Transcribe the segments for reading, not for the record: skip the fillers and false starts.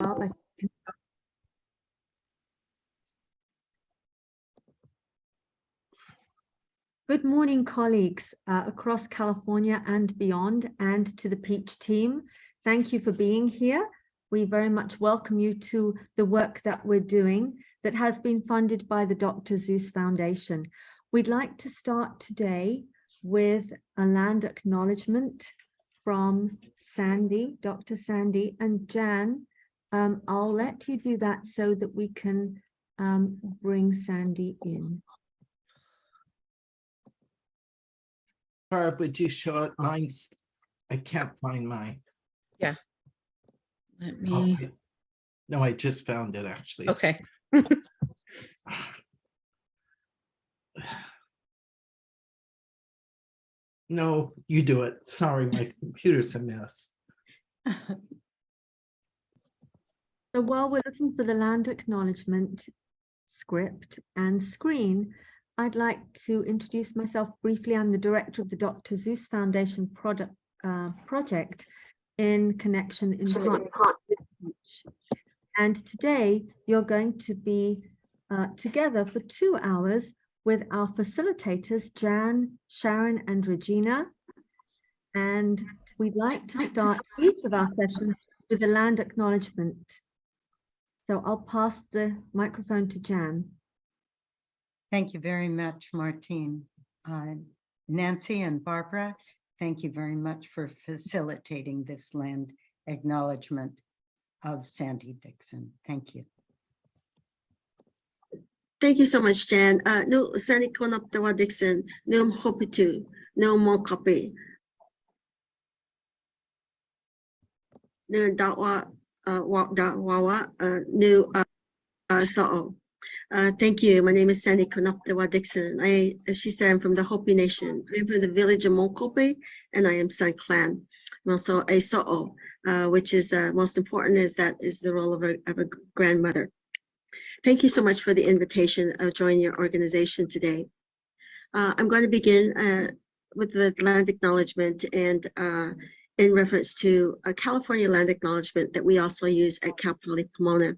start by. Good morning, colleagues across California and beyond, and to the Peach team. Thank you for being here. We very much welcome you to the work that we're doing that has been funded by the Dr. Seuss Foundation. We'd like to start today with a land acknowledgement from Sandy, Dr. Sandy, and Jan. I'll let you do that so that we can bring Sandy in. Barb, would you show it? Mine's, I can't find mine. Yeah. Let me. Oh, no, I just found it actually. Okay. No, you do it. Sorry, my computer's a mess. So while we're looking for the land acknowledgement script and screen, I'd like to introduce myself briefly. I'm the director of the Dr. Seuss Foundation project in connection in partnership. And today you're going to be together for 2 hours with our facilitators, Jan, Sharon, and Regina. And we'd like to start each of our sessions with a land acknowledgement. So I'll pass the microphone to Jan. Thank you very much, Martine. Nancy and Barbara, thank you very much for facilitating this land acknowledgement of Sandy Dixon. Thank you. Thank you so much, Jan. No, Sandy Konoptawa Dixon, no hopitu, no more copy. No dawa wawa, no so. Thank you. My name is Sandy Konoptawa Dixon. As she said, I'm from the Hopi Nation. I'm from the village of Mokope, and I am San Clan. I'm also a so'o, which is most important is the role of a grandmother. Thank you so much for the invitation of joining your organization today. I'm going to begin with the land acknowledgement and in reference to a California land acknowledgement that we also use at Cal Poly Pomona.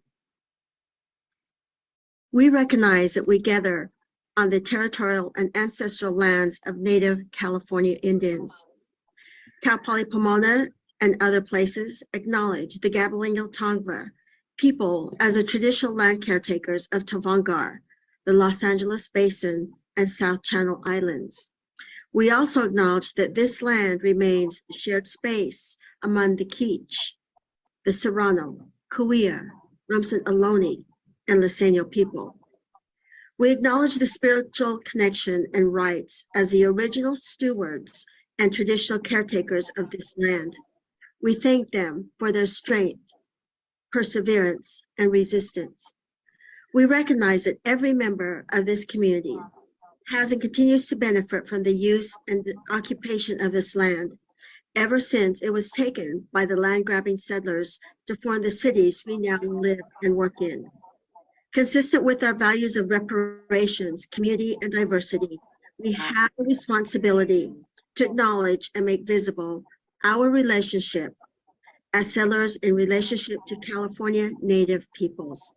We recognize that we gather on the territorial and ancestral lands of Native California Indians. Cal Poly Pomona and other places acknowledge the Gabalingo Tongva people as the traditional land caretakers of Tavangar, the Los Angeles Basin, and South Channel Islands. We also acknowledge that this land remains shared space among the Kizh, the Serrano, Cahuilla, Rumsen Ohlone, and Liseño people. We acknowledge the spiritual connection and rights as the original stewards and traditional caretakers of this land. We thank them for their strength, perseverance, and resistance. We recognize that every member of this community has and continues to benefit from the use and the occupation of this land ever since it was taken by the land-grabbing settlers to form the cities we now live and work in. Consistent with our values of reparations, community, and diversity, we have a responsibility to acknowledge and make visible our relationship as settlers in relationship to California Native peoples.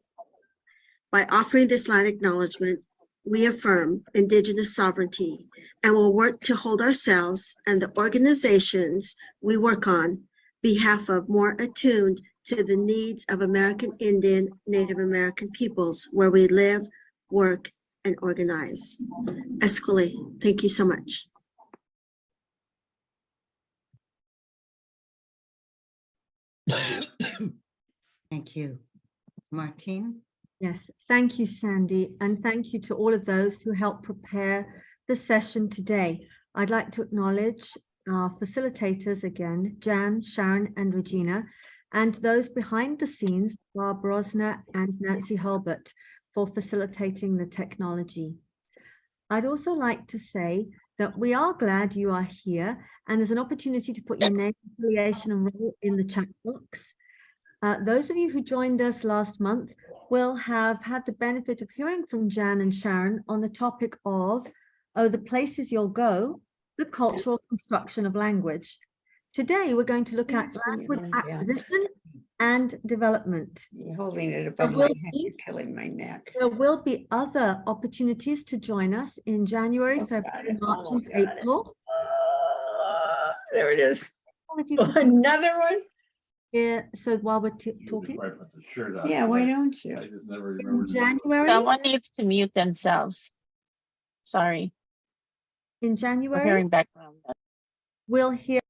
By offering this land acknowledgement, we affirm Indigenous sovereignty and will work to hold ourselves and the organizations we work on behalf of more attuned to the needs of American Indian Native American peoples where we live, work, and organize. Escalate. Thank you so much. Thank you. Martine? Yes, thank you, Sandy, and thank you to all of those who helped prepare the session today. I'd like to acknowledge our facilitators again, Jan, Sharon, and Regina, and those behind the scenes, Barb Rosner and Nancy Hulbert, for facilitating the technology. I'd also like to say that we are glad you are here, and there's an opportunity to put your name, affiliation, and role in the chat box. Those of you who joined us last month will have had the benefit of hearing from Jan and Sharon on the topic of, oh, the places you'll go, the cultural construction of language. Today, we're going to look at language acquisition and Development. You're holding it above my will head, be- you're killing my neck. There will be other opportunities to join us in January, Almost got February, it, March, and almost got it. April. There it is. Well, if you could Another one? hear- So while we're You would talking, probably put the shirt on. Yeah, why I don't you? just never in remembered. January, Someone needs to mute themselves. Sorry, in we're January, hearing background. we'll hear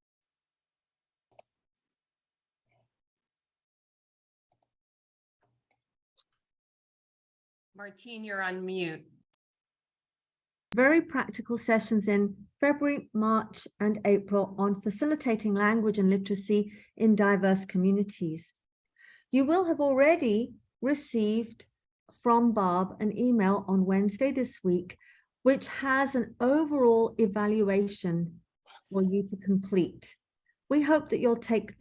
Martine, you're on mute. very practical sessions in February, March, and April on facilitating language and literacy in diverse communities. You will have already received from Barb an email on Wednesday this week, which has an overall evaluation for you to complete. We hope that you'll take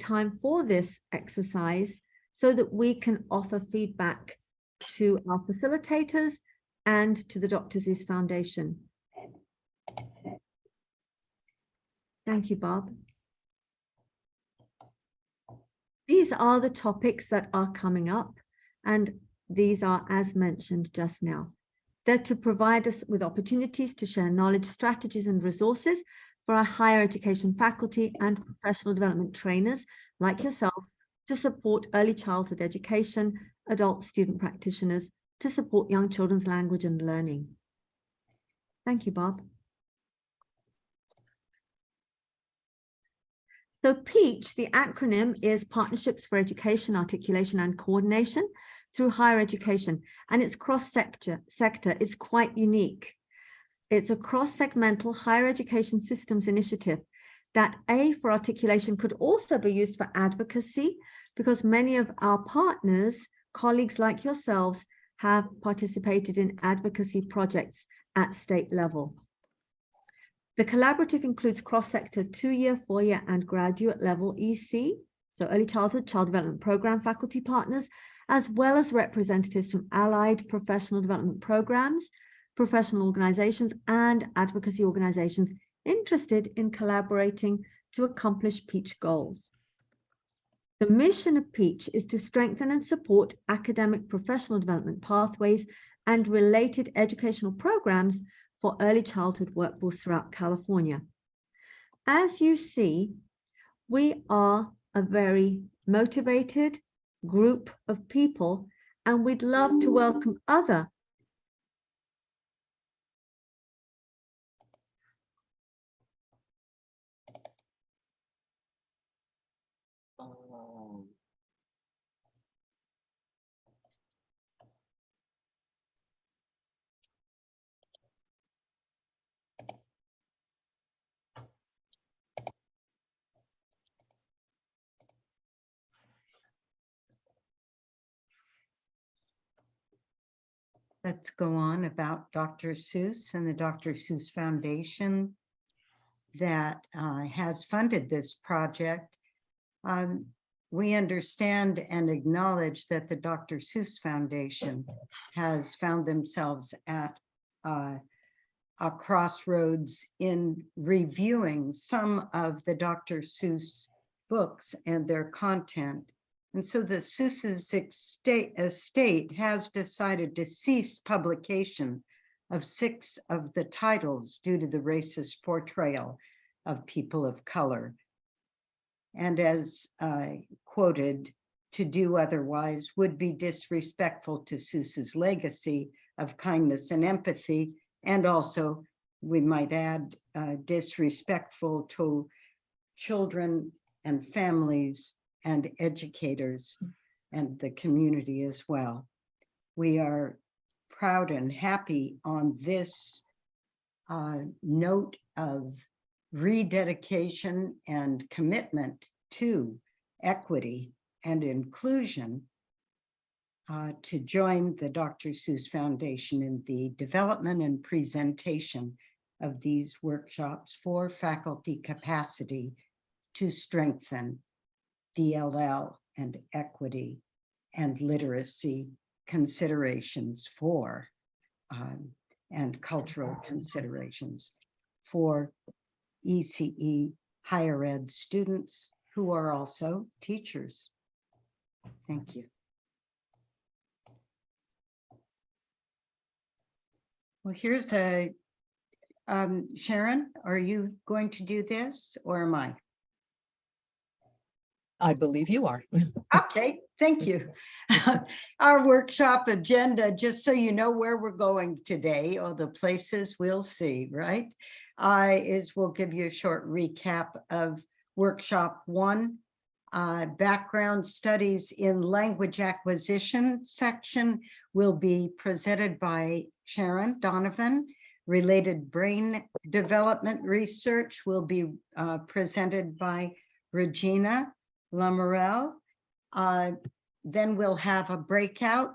time for this exercise so that we can offer feedback to our facilitators and to the Dr. Seuss Foundation. Thank you, Bob. These are the topics that are coming up, and these are as mentioned just now. They're to provide us with opportunities to share knowledge, strategies, and resources for our higher education faculty and professional development trainers like yourselves to support early childhood education, adult student practitioners, to support young children's language and learning. Thank you, Bob. So PEACH, the acronym is Partnerships for Education, Articulation and Coordination through Higher Education, and it's cross-sector. It's quite unique. It's a cross-segmental higher education systems initiative that A for articulation could also be used for advocacy, because many of our partners, colleagues like yourselves, have participated in advocacy projects at state level. The collaborative includes cross-sector 2-year, 4-year, and graduate level EC, so early childhood child development program faculty partners, as well as representatives from allied professional development programs, professional organizations, and advocacy organizations interested in collaborating to accomplish PEACH goals. The mission of PEACH is to strengthen and support academic professional development pathways and related educational programs for early childhood workforce throughout California. As you see, we are a very motivated group of people, and we'd love to welcome other Let's go on about Dr. Seuss and the Dr. Seuss Foundation that has funded this project. We understand and acknowledge that the Dr. Seuss Foundation has found themselves at a crossroads in reviewing some of the Dr. Seuss books and their content. And so the Seuss's estate has decided to cease publication of 6 of the titles due to the racist portrayal of people of color. And as quoted, to do otherwise would be disrespectful to Seuss's legacy of kindness and empathy, and also, we might add, disrespectful to children and families and educators and the community as well. We are proud and happy on this note of rededication and commitment to equity and inclusion to join the Dr. Seuss Foundation in the development and presentation of these workshops for faculty capacity to strengthen DLL and equity and literacy considerations for and cultural considerations for ECE higher ed students who are also teachers. Thank you. Well, here's a, Sharon, are you going to do this or am I? I believe you are. Okay, thank you. Our workshop agenda, just so you know where we're going today, or the places we'll see, right? We'll give you a short recap of workshop 1. Background studies in language acquisition section will be presented by Sharon Donovan. Related brain development research will be presented by Regina Lamourelle. Then we'll have a breakout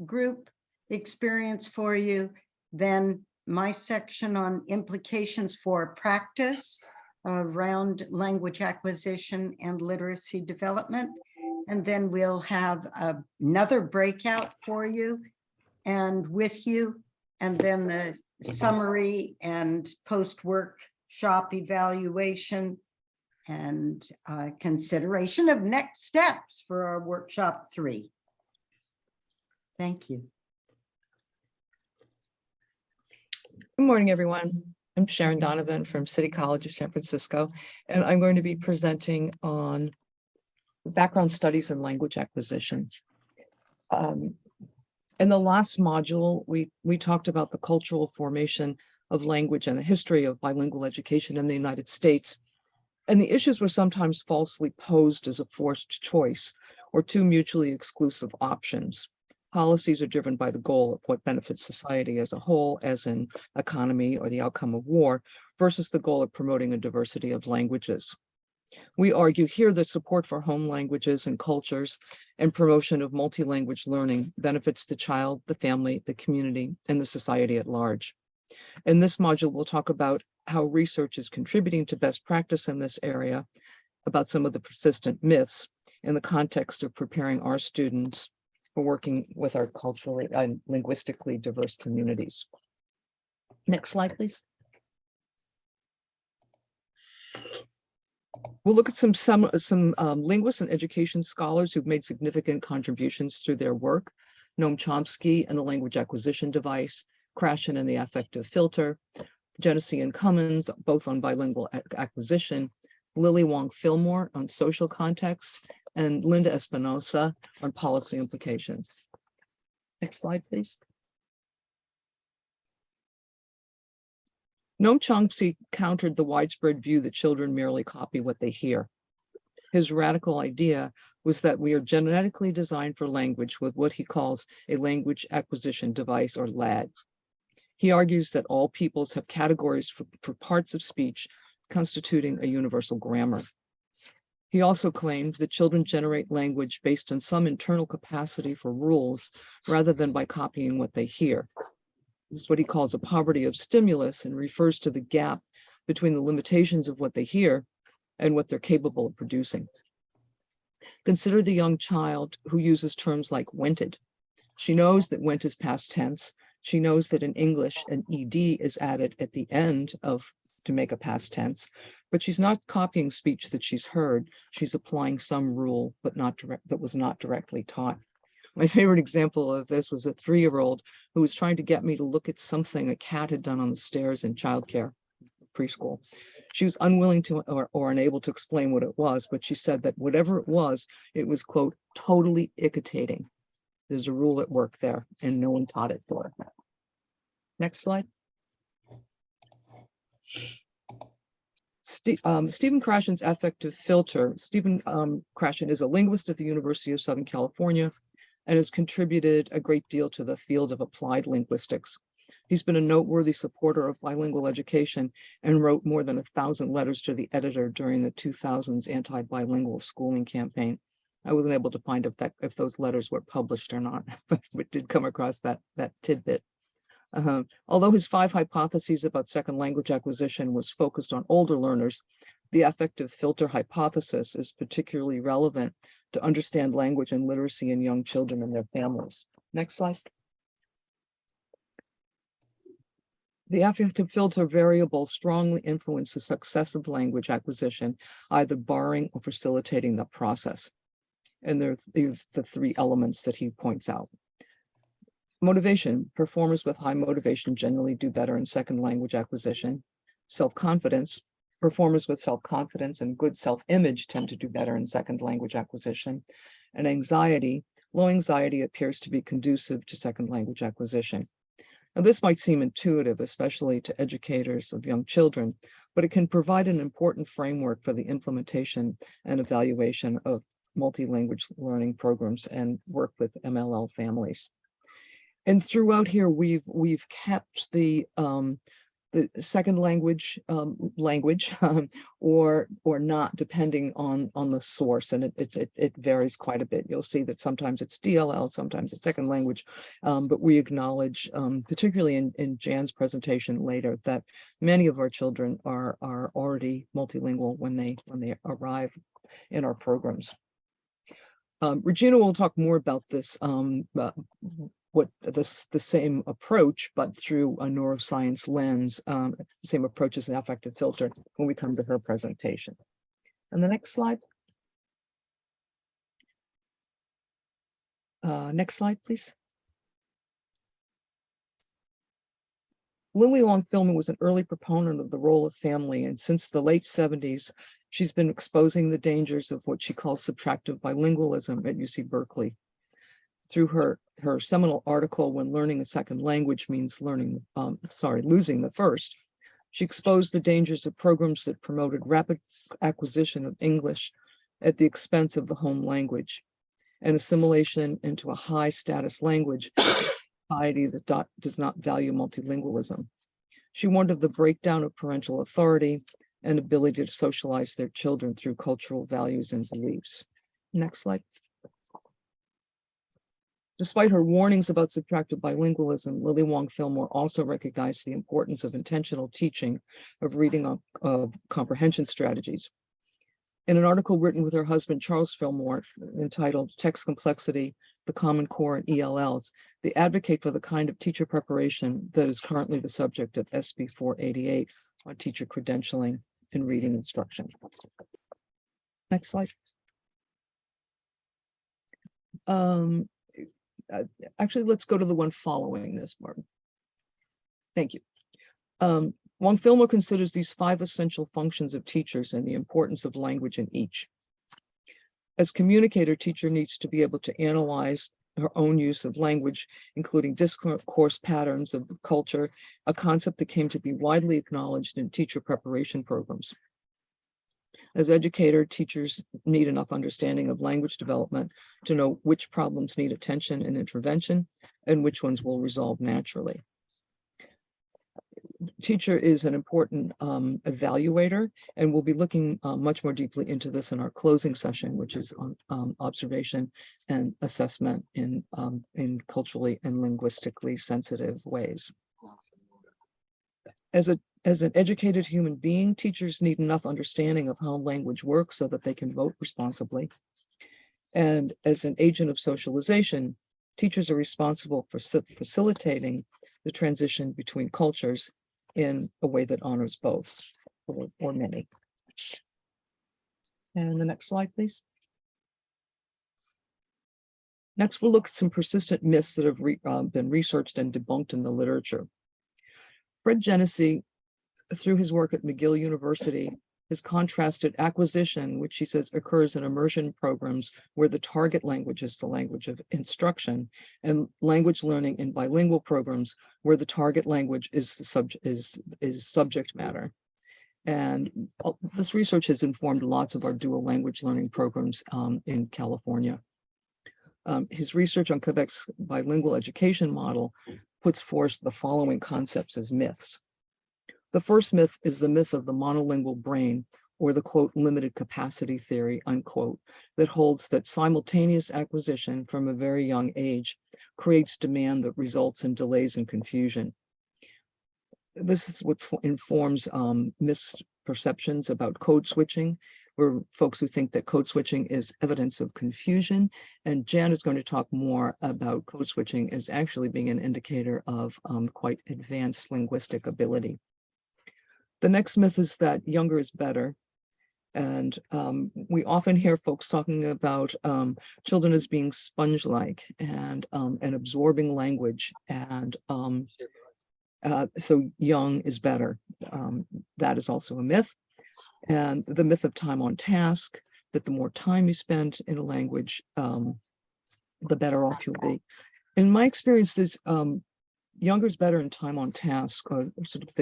group experience for you. Then my section on implications for practice around language acquisition and literacy development. And then we'll have another breakout for you and with you. And then the summary and post-workshop evaluation and consideration of next steps for our workshop 3. Thank you. Good morning, everyone. I'm Sharon Donovan from City College of San Francisco, and I'm going to be presenting on background studies in language acquisition. In the last module, we talked about the cultural formation of language and the history of bilingual education in the United States. And the issues were sometimes falsely posed as a forced choice or two mutually exclusive options. Policies are driven by the goal of what benefits society as a whole, as in economy or the outcome of war, versus the goal of promoting a diversity of languages. We argue here that support for home languages and cultures and promotion of multi-language learning benefits the child, the family, the community, and the society at large. In this module, we'll talk about how research is contributing to best practice in this area, about some of the persistent myths in the context of preparing our students for working with our culturally and linguistically diverse communities. Next slide, please. We'll look at some linguists and education scholars who've made significant contributions through their work. Noam Chomsky and the language acquisition device, Krashen and the affective filter, Genesee and Cummins, both on bilingual acquisition, Lily Wong Fillmore on social context, and Linda Espinosa on policy implications. Next slide, please. Noam Chomsky countered the widespread view that children merely copy what they hear. His radical idea was that we are genetically designed for language with what he calls a language acquisition device, or LAD. He argues that all peoples have categories for parts of speech constituting a universal grammar. He also claimed that children generate language based on some internal capacity for rules rather than by copying what they hear. This is what he calls a poverty of stimulus and refers to the gap between the limitations of what they hear and what they're capable of producing. Consider the young child who uses terms like wented. She knows that went is past tense. She knows that in English, an ed is added at the end to make a past tense, but she's not copying speech that she's heard. She's applying some rule, but that was not directly taught. My favorite example of this was a 3-year-old who was trying to get me to look at something a cat had done on the stairs in childcare, preschool. She was unwilling to or unable to explain what it was, but she said that whatever it was, quote, totally irritating. There's a rule at work there, and no one taught it to her. Next slide. Stephen Krashen's affective filter. Stephen Krashen is a linguist at the University of Southern California and has contributed a great deal to the field of applied linguistics. He's been a noteworthy supporter of bilingual education and wrote more than 1,000 letters to the editor during the 2000s anti-bilingual schooling campaign. I wasn't able to find if those letters were published or not, but we did come across that tidbit. Although his 5 hypotheses about second language acquisition was focused on older learners, the affective filter hypothesis is particularly relevant to understand language and literacy in young children and their families. Next slide. The affective filter variable strongly influences the success of language acquisition, either barring or facilitating the process. And they're the three elements that he points out. Motivation, performers with high motivation generally do better in second language acquisition. Self-confidence, performers with self-confidence and good self-image tend to do better in second language acquisition. And anxiety, low anxiety appears to be conducive to second language acquisition. Now, this might seem intuitive, especially to educators of young children, but it can provide an important framework for the implementation and evaluation of multi-language learning programs and work with MLL families. And throughout here, we've kept the second language or not, depending on the source, and it varies quite a bit. You'll see that sometimes it's DLL, sometimes it's second language, but we acknowledge, particularly in Jan's presentation later, that many of our children are already multilingual when they arrive in our programs. Regina will talk more about this, the same approach, but through a neuroscience lens, the same approach as the affective filter when we come to her presentation. And the next slide. Next slide, please. Lily Long Filmer was an early proponent of the role of family, and since the late 70s, she's been exposing the dangers of what she calls subtractive bilingualism at UC Berkeley. Through her seminal article, When Learning a Second Language Means Losing the First, she exposed the dangers of programs that promoted rapid acquisition of English at the expense of the home language and assimilation into a high status language society that does not value multilingualism. She warned of the breakdown of parental authority and ability to socialize their children through cultural values and beliefs. Next slide. Despite her warnings about subtractive bilingualism, Lily Wong Fillmore also recognized the importance of intentional teaching of reading of comprehension strategies. In an article written with her husband, Charles Fillmore, entitled Text Complexity, the Common Core and ELLs, they advocate for the kind of teacher preparation that is currently the subject of SB 488 on teacher credentialing and reading instruction. Next slide. Actually, let's go to the one following this, Martin. Thank you. Wong Fillmore considers these 5 essential functions of teachers and the importance of language in each. As communicator, teacher needs to be able to analyze her own use of language, including discourse patterns of culture, a concept that came to be widely acknowledged in teacher preparation programs. As educator, teachers need enough understanding of language development to know which problems need attention and intervention and which ones will resolve naturally. Teacher is an important evaluator, and we'll be looking much more deeply into this in our closing session, which is on observation and assessment in culturally and linguistically sensitive ways. As an educated human being, teachers need enough understanding of how language works so that they can vote responsibly. And as an agent of socialization, teachers are responsible for facilitating the transition between cultures in a way that honors both, or many. And the next slide, please. Next, we'll look at some persistent myths that have been researched and debunked in the literature. Fred Genesee, through his work at McGill University, has contrasted acquisition, which he says occurs in immersion programs where the target language is the language of instruction, and language learning in bilingual programs where the target language is the subject matter. And this research has informed lots of our dual language learning programs in California. His research on Quebec's bilingual education model puts forth the following concepts as myths. The first myth is the myth of the monolingual brain, or the quote, limited capacity theory, unquote, that holds that simultaneous acquisition from a very young age creates demand that results in delays and confusion. This is what informs misperceptions about code switching, where folks who think that code switching is evidence of confusion. And Jan is going to talk more about code switching as actually being an indicator of quite advanced linguistic ability. The next myth is that younger is better. And we often hear folks talking about children as being sponge-like and absorbing language, and so young is better. That is also a myth. And the myth of time on task, that the more time you spend in a language, the better off you'll be. In my experience, this younger is better in time on task, or sort of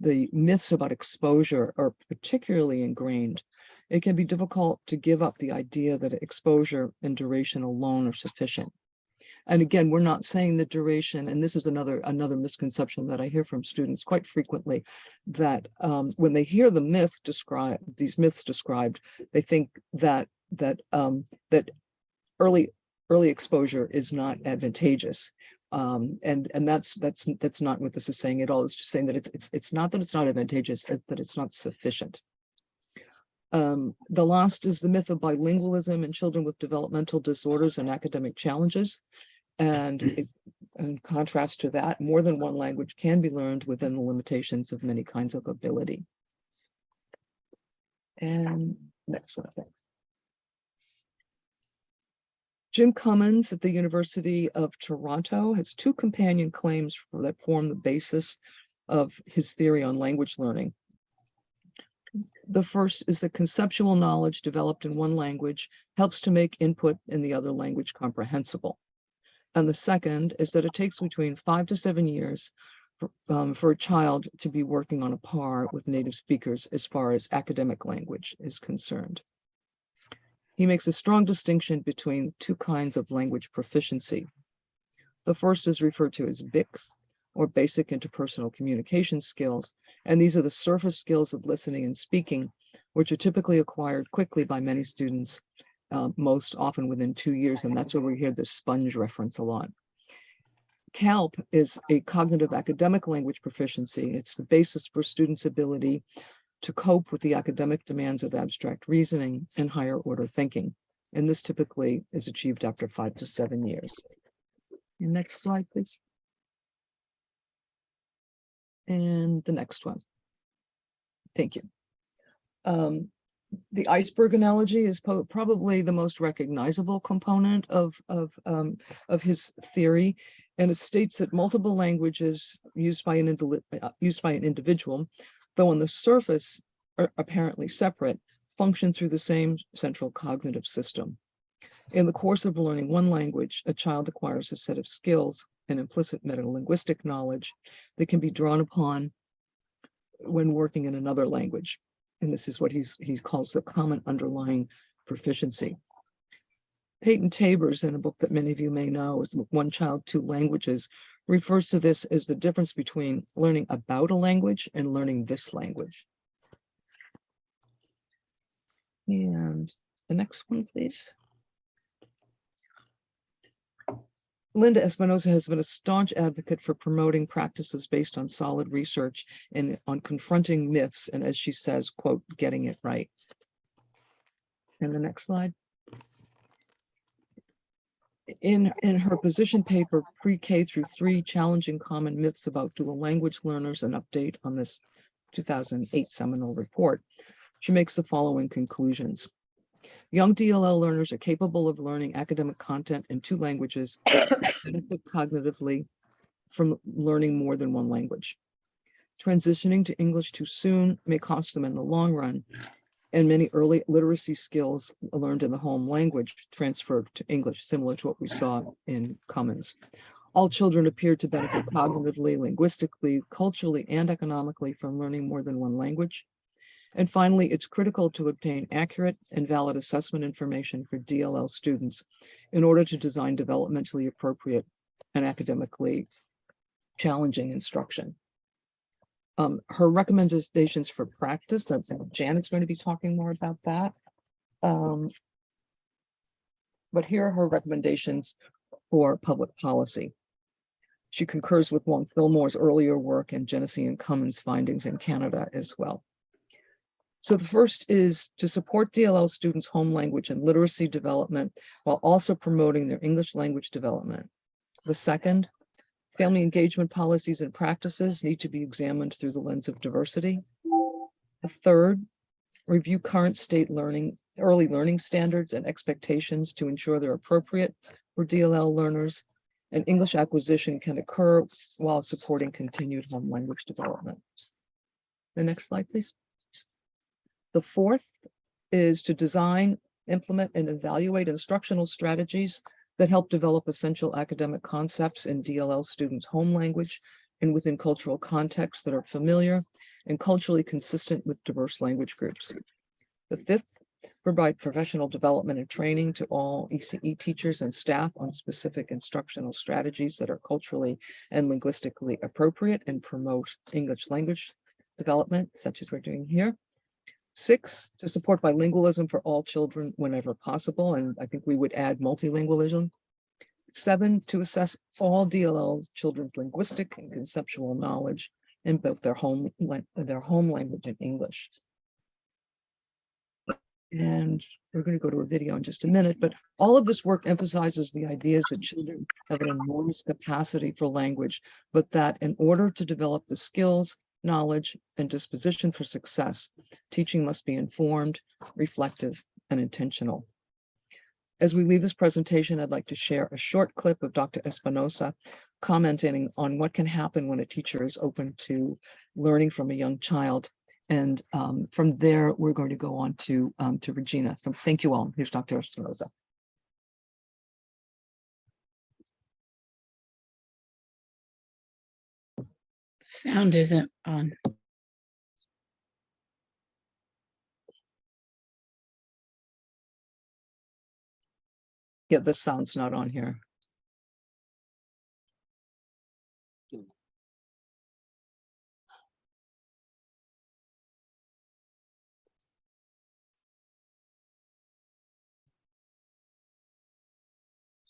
the myths about exposure are particularly ingrained. It can be difficult to give up the idea that exposure and duration alone are sufficient. And again, we're not saying that duration, and this is another misconception that I hear from students quite frequently, that when they hear the myths described, they think that early exposure is not advantageous. And that's not what this is saying at all. It's just saying that it's not that it's not advantageous, it's that it's not sufficient. The last is the myth of bilingualism in children with developmental disorders and academic challenges. And in contrast to that, more than one language can be learned within the limitations of many kinds of ability. And next one, thanks. Jim Cummins at the University of Toronto has two companion claims that form the basis of his theory on language learning. The first is that conceptual knowledge developed in one language helps to make input in the other language comprehensible. And the second is that it takes between 5 to 7 years for a child to be working on a par with native speakers as far as academic language is concerned. He makes a strong distinction between two kinds of language proficiency. The first is referred to as BICS, or basic interpersonal communication skills, and these are the surface skills of listening and speaking, which are typically acquired quickly by many students, most often within 2 years, and that's where we hear the sponge reference a lot. CALP is a cognitive academic language proficiency. It's the basis for students' ability to cope with the academic demands of abstract reasoning and higher order thinking. And this typically is achieved after 5 to 7 years. Next slide, please. And the next one. Thank you. The iceberg analogy is probably the most recognizable component of his theory, and it states that multiple languages used by an individual, though on the surface are apparently separate, function through the same central cognitive system. In the course of learning one language, a child acquires a set of skills and implicit metalinguistic knowledge that can be drawn upon when working in another language. And this is what he calls the common underlying proficiency. Peyton Tabors, in a book that many of you may know, is One Child, Two Languages, refers to this as the difference between learning about a language and learning this language. And the next one, please. Linda Espinosa has been a staunch advocate for promoting practices based on solid research and on confronting myths, and as she says, quote, getting it right. And the next slide. In her position paper, Pre-K through 3, Challenging Common Myths About Dual Language Learners, an update on this 2008 seminal report, she makes the following conclusions. Young DLL learners are capable of learning academic content in 2 languages, benefit cognitively from learning more than one language. Transitioning to English too soon may cost them in the long run, and many early literacy skills learned in the home language transferred to English, similar to what we saw in Cummins. All children appear to benefit cognitively, linguistically, culturally, and economically from learning more than one language. And finally, it's critical to obtain accurate and valid assessment information for DLL students in order to design developmentally appropriate and academically challenging instruction. Her recommendations for practice, Janet's going to be talking more about that. But here are her recommendations for public policy. She concurs with Wong Fillmore's earlier work and Genesee and Cummins' findings in Canada as well. So the first is to support DLL students' home language and literacy development while also promoting their English language development. The second, family engagement policies and practices need to be examined through the lens of diversity. The third, review current state early learning standards and expectations to ensure they're appropriate for DLL learners. And English acquisition can occur while supporting continued home language development. The next slide, please. The fourth is to design, implement, and evaluate instructional strategies that help develop essential academic concepts in DLL students' home language and within cultural contexts that are familiar and culturally consistent with diverse language groups. The fifth, provide professional development and training to all ECE teachers and staff on specific instructional strategies that are culturally and linguistically appropriate and promote English language development, such as we're doing here. 6, to support bilingualism for all children whenever possible, and I think we would add multilingualism. 7, to assess all DLL children's linguistic and conceptual knowledge in both their home language and English. And we're going to go to a video in just a minute, but all of this work emphasizes the ideas that children have an enormous capacity for language, but that in order to develop the skills, knowledge, and disposition for success, teaching must be informed, reflective, and intentional. As we leave this presentation, I'd like to share a short clip of Dr. Espinosa commenting on what can happen when a teacher is open to learning from a young child. And from there, we're going to go on to Regina. So thank you all. Here's Dr. Espinosa. Sound isn't on. Yeah, the sound's not on here.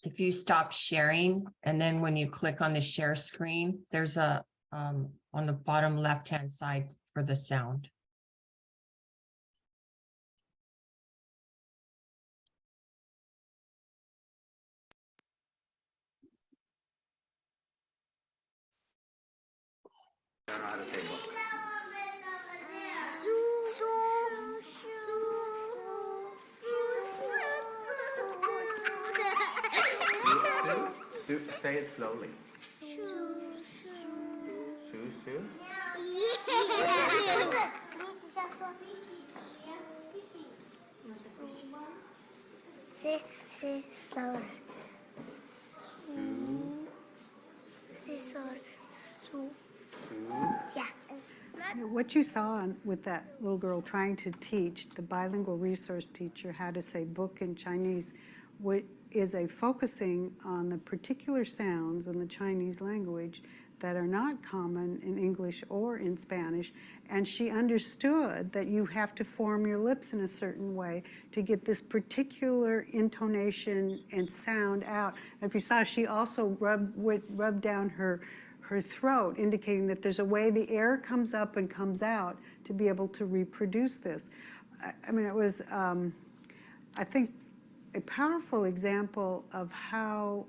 If you stop sharing, and then when you click on the share screen, there's a on the bottom left-hand side for the sound. I don't know how to say book. Say it slowly. Su. Say slower. Su. Yeah. What you saw with that little girl trying to teach the bilingual resource teacher how to say book in Chinese is a focusing on the particular sounds in the Chinese language that are not common in English or in Spanish. And she understood that you have to form your lips in a certain way to get this particular intonation and sound out. And if you saw, she also rubbed down her throat, indicating that there's a way the air comes up and comes out to be able to reproduce this. I mean, it was, I think, a powerful example of how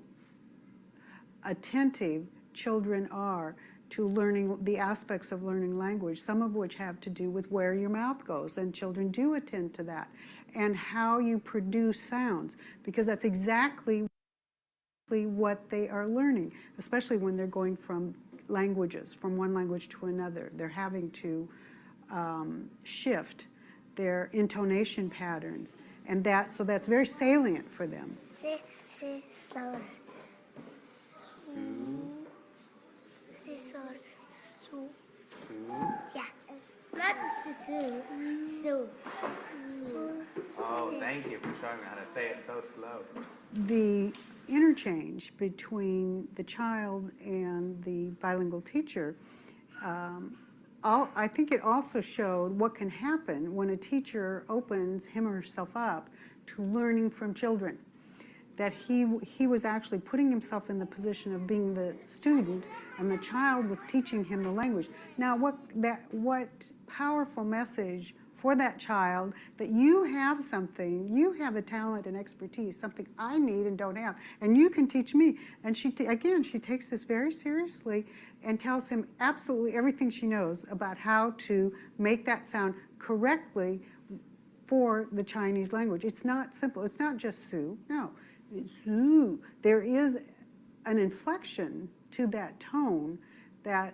attentive children are to learning the aspects of learning language, some of which have to do with where your mouth goes, and children do attend to that, and how you produce sounds, because that's exactly what they are learning, especially when they're going from languages, from one language to another. They're having to shift their intonation patterns, and so that's very salient for them. Say slower. Say slower. Su. Yeah. Not su. Oh, thank you for showing me how to say it so slow. The interchange between the child and the bilingual teacher, I think it also showed what can happen when a teacher opens him or herself up to learning from children. That he was actually putting himself in the position of being the student, and the child was teaching him the language. Now, what powerful message for that child, that you have something, you have a talent and expertise, something I need and don't have, and you can teach me. And she takes this very seriously and tells him absolutely everything she knows about how to make that sound correctly for the Chinese language. It's not simple. It's not just su. No, it's su. There is an inflection to that tone that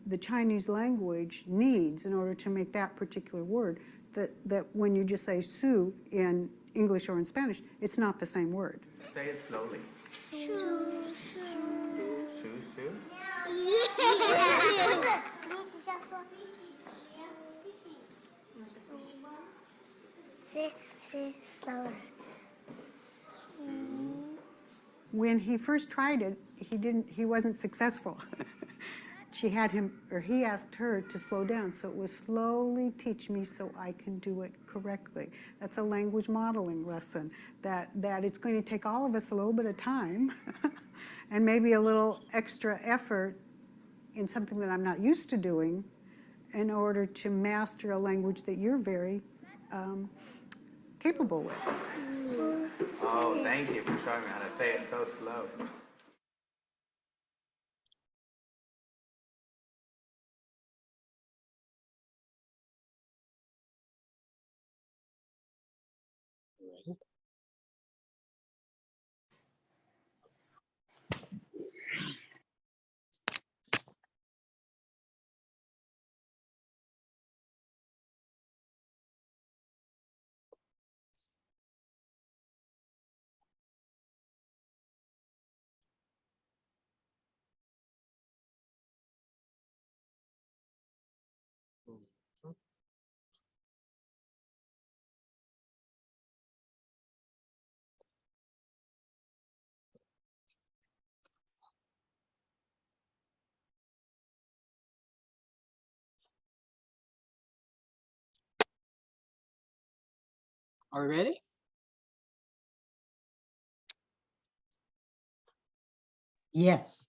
the Chinese language needs in order to make that particular word, that when you just say su in English or in Spanish, it's not the same word. Say it slowly. Su. Su, su. 你只想说 say slower. When he first tried it, he wasn't successful. He asked her to slow down, so it was slowly teach me so I can do it correctly. That's a language modeling lesson, that it's going to take all of us a little bit of time and maybe a little extra effort in something that I'm not used to doing in order to master a language that you're very capable with. Oh, thank you for showing me how to say it so slow. Are we ready? Yes.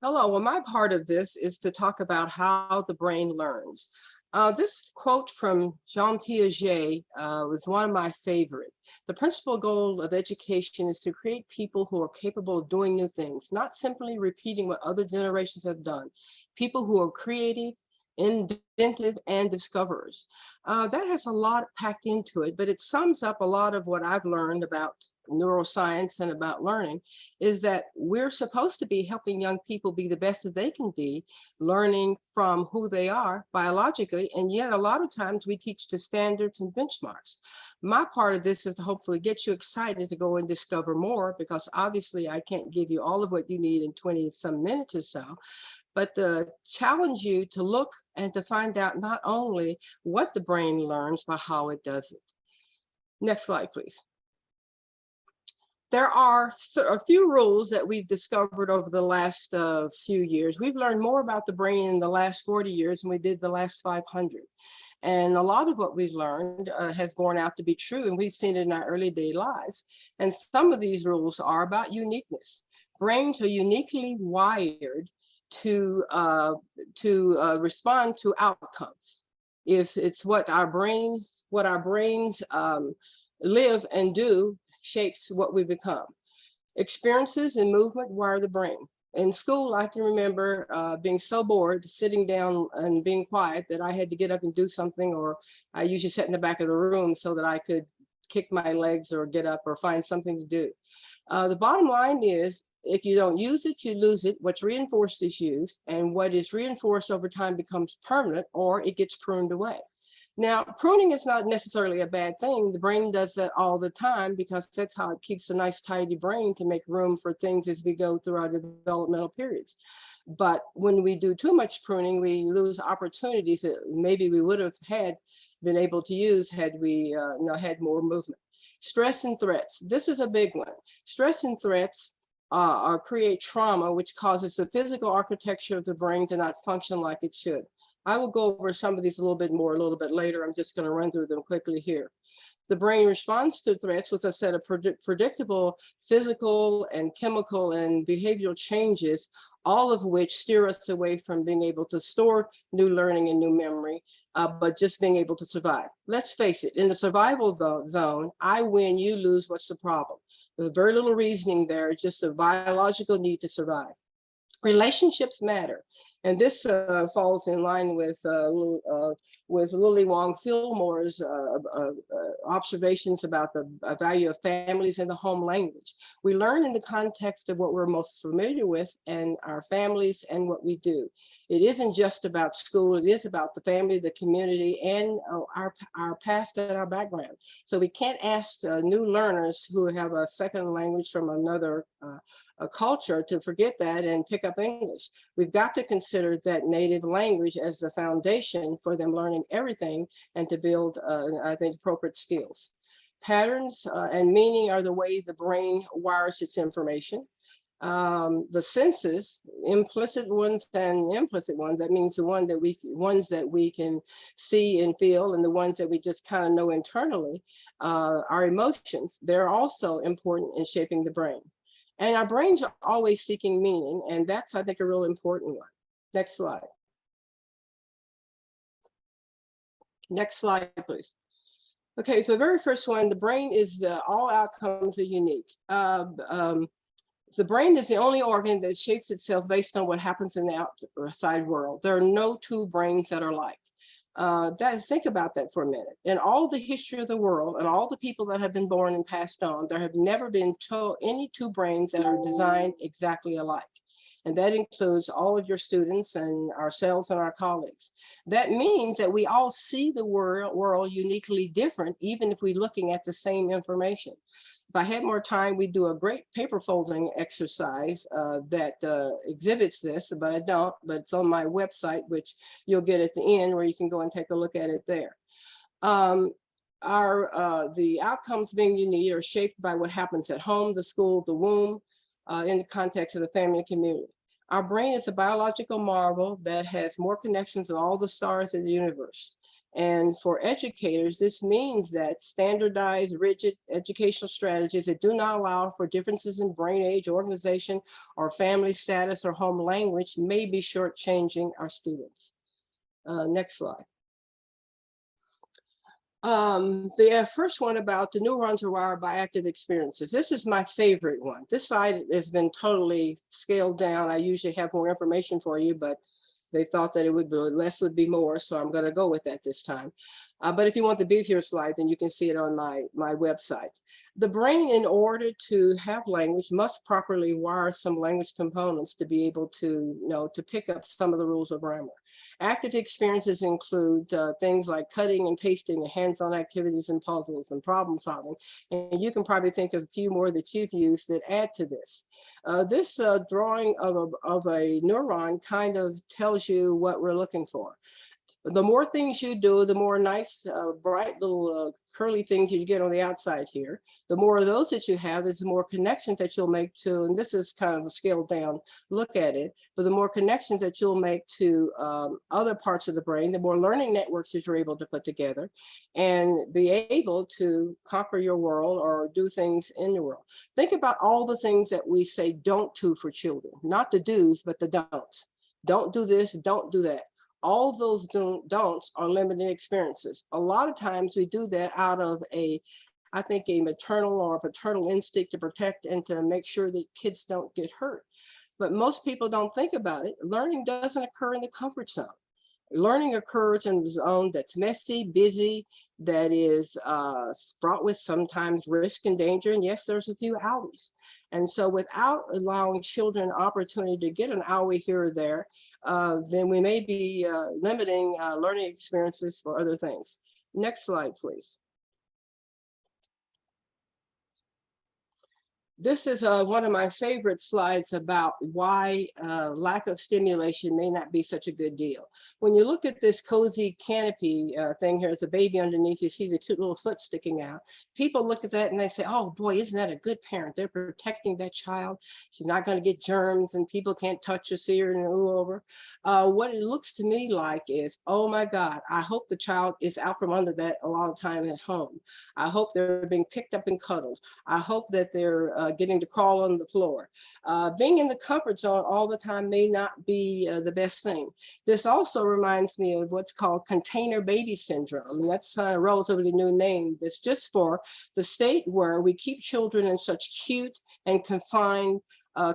Hello, well, my part of this is to talk about how the brain learns. This quote from Jean Piaget was one of my favorites. The principal goal of education is to create people who are capable of doing new things, not simply repeating what other generations have done. People who are creative, inventive, and discoverers. That has a lot packed into it, but it sums up a lot of what I've learned about neuroscience and about learning, is that we're supposed to be helping young people be the best that they can be, learning from who they are biologically, and yet a lot of times we teach to standards and benchmarks. My part of this is to hopefully get you excited to go and discover more, because obviously I can't give you all of what you need in 20 some minutes or so, but to challenge you to look and to find out not only what the brain learns, but how it does it. Next slide, please. There are a few rules that we've discovered over the last few years. We've learned more about the brain in the last 40 years than we did the last 500. And a lot of what we've learned has borne out to be true, and we've seen it in our early day lives. And some of these rules are about uniqueness. Brains are uniquely wired to respond to outcomes. If it's what our brains live and do shapes what we become. Experiences and movement wire the brain. In school, I can remember being so bored, sitting down and being quiet, that I had to get up and do something, or I usually sat in the back of the room so that I could kick my legs or get up or find something to do. The bottom line is, if you don't use it, you lose it. What's reinforced is used, and what is reinforced over time becomes permanent, or it gets pruned away. Now, pruning is not necessarily a bad thing. The brain does that all the time, because that's how it keeps a nice tidy brain to make room for things as we go through our developmental periods. But when we do too much pruning, we lose opportunities that maybe we would have been able to use had we had more movement. Stress and threats. This is a big one. Stress and threats create trauma, which causes the physical architecture of the brain to not function like it should. I will go over some of these a little bit later. I'm just going to run through them quickly here. The brain responds to threats with a set of predictable physical and chemical and behavioral changes, all of which steer us away from being able to store new learning and new memory, but just being able to survive. Let's face it, in the survival zone, I win, you lose, what's the problem? There's very little reasoning there, just a biological need to survive. Relationships matter. And this falls in line with Lily Wong Fillmore's observations about the value of families and the home language. We learn in the context of what we're most familiar with and our families and what we do. It isn't just about school, it is about the family, the community, and our past and our background. So we can't ask new learners who have a second language from another a culture to forget that and pick up English. We've got to consider that native language as the foundation for them learning everything and to build, I think, appropriate skills. Patterns and meaning are the way the brain wires its information. The senses, implicit ones and implicit ones, that means the ones that we can see and feel, and the ones that we just kind of know internally, our emotions, they're also important in shaping the brain. And our brains are always seeking meaning, and that's, I think, a real important one. Next slide. Next slide, please. Okay, so the very first one, the brain is, all outcomes are unique. The brain is the only organ that shapes itself based on what happens in the outside world. There are no two brains that are alike. Think about that for a minute. In all the history of the world and all the people that have been born and passed on, there have never been any two brains that are designed exactly alike. And that includes all of your students and ourselves and our colleagues. That means that we all see the world uniquely different, even if we're looking at the same information. If I had more time, we'd do a great paper folding exercise that exhibits this, but I don't, but it's on my website, which you'll get at the end where you can go and take a look at it there. The outcomes being unique are shaped by what happens at home, the school, the womb, in the context of the family and community. Our brain is a biological marvel that has more connections than all the stars in the universe. And for educators, this means that standardized, rigid educational strategies that do not allow for differences in brain age, organization, or family status or home language may be shortchanging our students. Next slide. The first one about the neurons are wired by active experiences. This is my favorite one. This slide has been totally scaled down. I usually have more information for you, but they thought that it would be less would be more, so I'm going to go with that this time. But if you want the busier slide, then you can see it on my website. The brain, in order to have language, must properly wire some language components to be able to, to pick up some of the rules of grammar. Active experiences include things like cutting and pasting, and hands-on activities and puzzles and problem solving. And you can probably think of a few more that you've used that add to this. This drawing of a neuron kind of tells you what we're looking for. The more things you do, the more nice, bright little curly things you get on the outside here. The more of those that you have is the more connections that you'll make to, and this is kind of a scaled down look at it, but the more connections that you'll make to other parts of the brain, the more learning networks that you're able to put together and be able to conquer your world or do things in your world. Think about all the things that we say don't do for children, not the do's, but the don'ts. Don't do this, don't do that. All those don'ts are limiting experiences. A lot of times we do that out of I think a maternal or a paternal instinct to protect and to make sure that kids don't get hurt. But most people don't think about it. Learning doesn't occur in the comfort zone. Learning occurs in a zone that's messy, busy, that is fraught with sometimes risk and danger. And yes, there's a few owies. And so without allowing children opportunity to get an owie here or there, then we may be limiting learning experiences for other things. Next slide, please. This is one of my favorite slides about why lack of stimulation may not be such a good deal. When you look at this cozy canopy thing here, it's a baby underneath, you see the cute little foot sticking out. People look at that and they say, oh boy, isn't that a good parent? They're protecting that child. She's not going to get germs and people can't touch or see her and ooh over. What it looks to me like is, oh my God, I hope the child is out from under that a lot of time at home. I hope they're being picked up and cuddled. I hope that they're getting to crawl on the floor. Being in the comfort zone all the time may not be the best thing. This also reminds me of what's called container baby syndrome. And that's a relatively new name. That's just for the state where we keep children in such cute and confined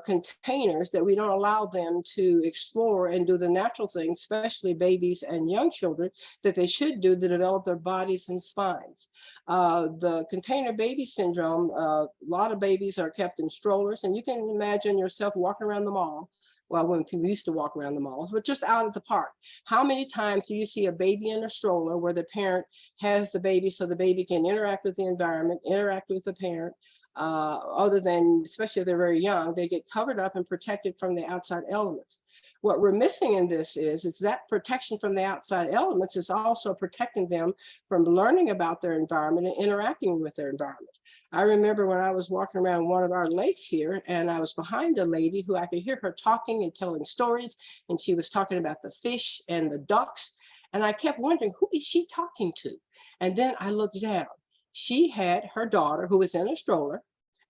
containers, that we don't allow them to explore and do the natural things, especially babies and young children, that they should do to develop their bodies and spines. The container baby syndrome, a lot of babies are kept in strollers, and you can imagine yourself walking around the mall. Well, when people used to walk around the malls, but just out at the park. How many times do you see a baby in a stroller where the parent has the baby so the baby can interact with the environment, interact with the parent, other than, especially if they're very young, they get covered up and protected from the outside elements. What we're missing in this is that protection from the outside elements is also protecting them from learning about their environment and interacting with their environment. I remember when I was walking around one of our lakes here, and I was behind a lady who I could hear her talking and telling stories, and she was talking about the fish and the ducks. And I kept wondering, who is she talking to? And then I looked down. She had her daughter who was in a stroller,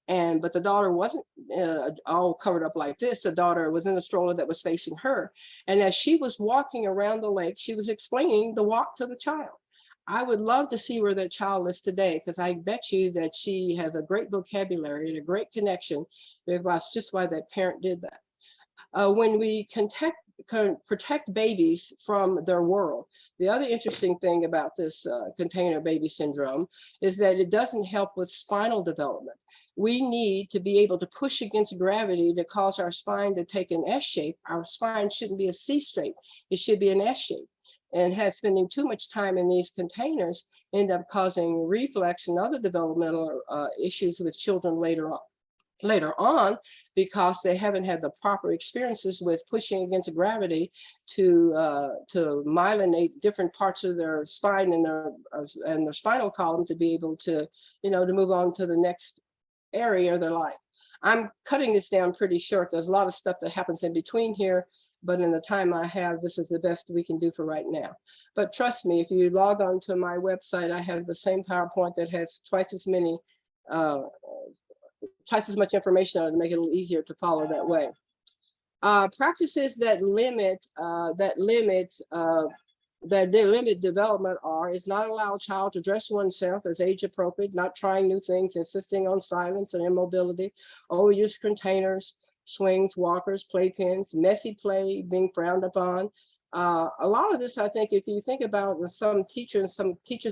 but the daughter wasn't all covered up like this. The daughter was in a stroller that was facing her. And as she was walking around the lake, she was explaining the walk to the child. I would love to see where that child is today, because I bet you that she has a great vocabulary and a great connection. That's just why that parent did that. When we protect babies from their world, the other interesting thing about this container baby syndrome is that it doesn't help with spinal development. We need to be able to push against gravity to cause our spine to take an S shape. Our spine shouldn't be a C shape. It should be an S shape. And spending too much time in these containers end up causing reflex and other developmental issues with children later on, because they haven't had the proper experiences with pushing against gravity to myelinate different parts of their spine and their spinal column to be able to, to move on to the next area of their life. I'm cutting this down pretty short. There's a lot of stuff that happens in between here, but in the time I have, this is the best we can do for right now. But trust me, if you log on to my website, I have the same PowerPoint that has twice as much information on it to make it a little easier to follow that way. Practices that limit development is not allow a child to dress oneself as age appropriate, not trying new things, insisting on silence and immobility, overuse containers, swings, walkers, playpens, messy play being frowned upon. A lot of this, I think, if you think about some teachers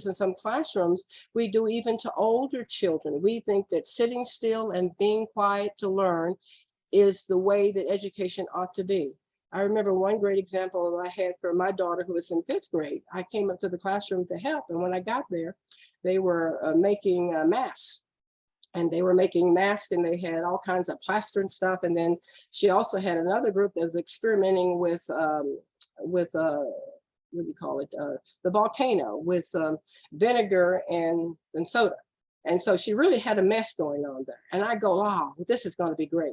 in some classrooms, we do even to older children. We think that sitting still and being quiet to learn is the way that education ought to be. I remember one great example that I had for my daughter who was in 5th grade. I came up to the classroom to help, and when I got there, they were making masks. And they were making masks, and they had all kinds of plaster and stuff. And then she also had another group that was experimenting with what do you call it? The volcano with vinegar and soda. And so she really had a mess going on there. And I go, oh, this is going to be great.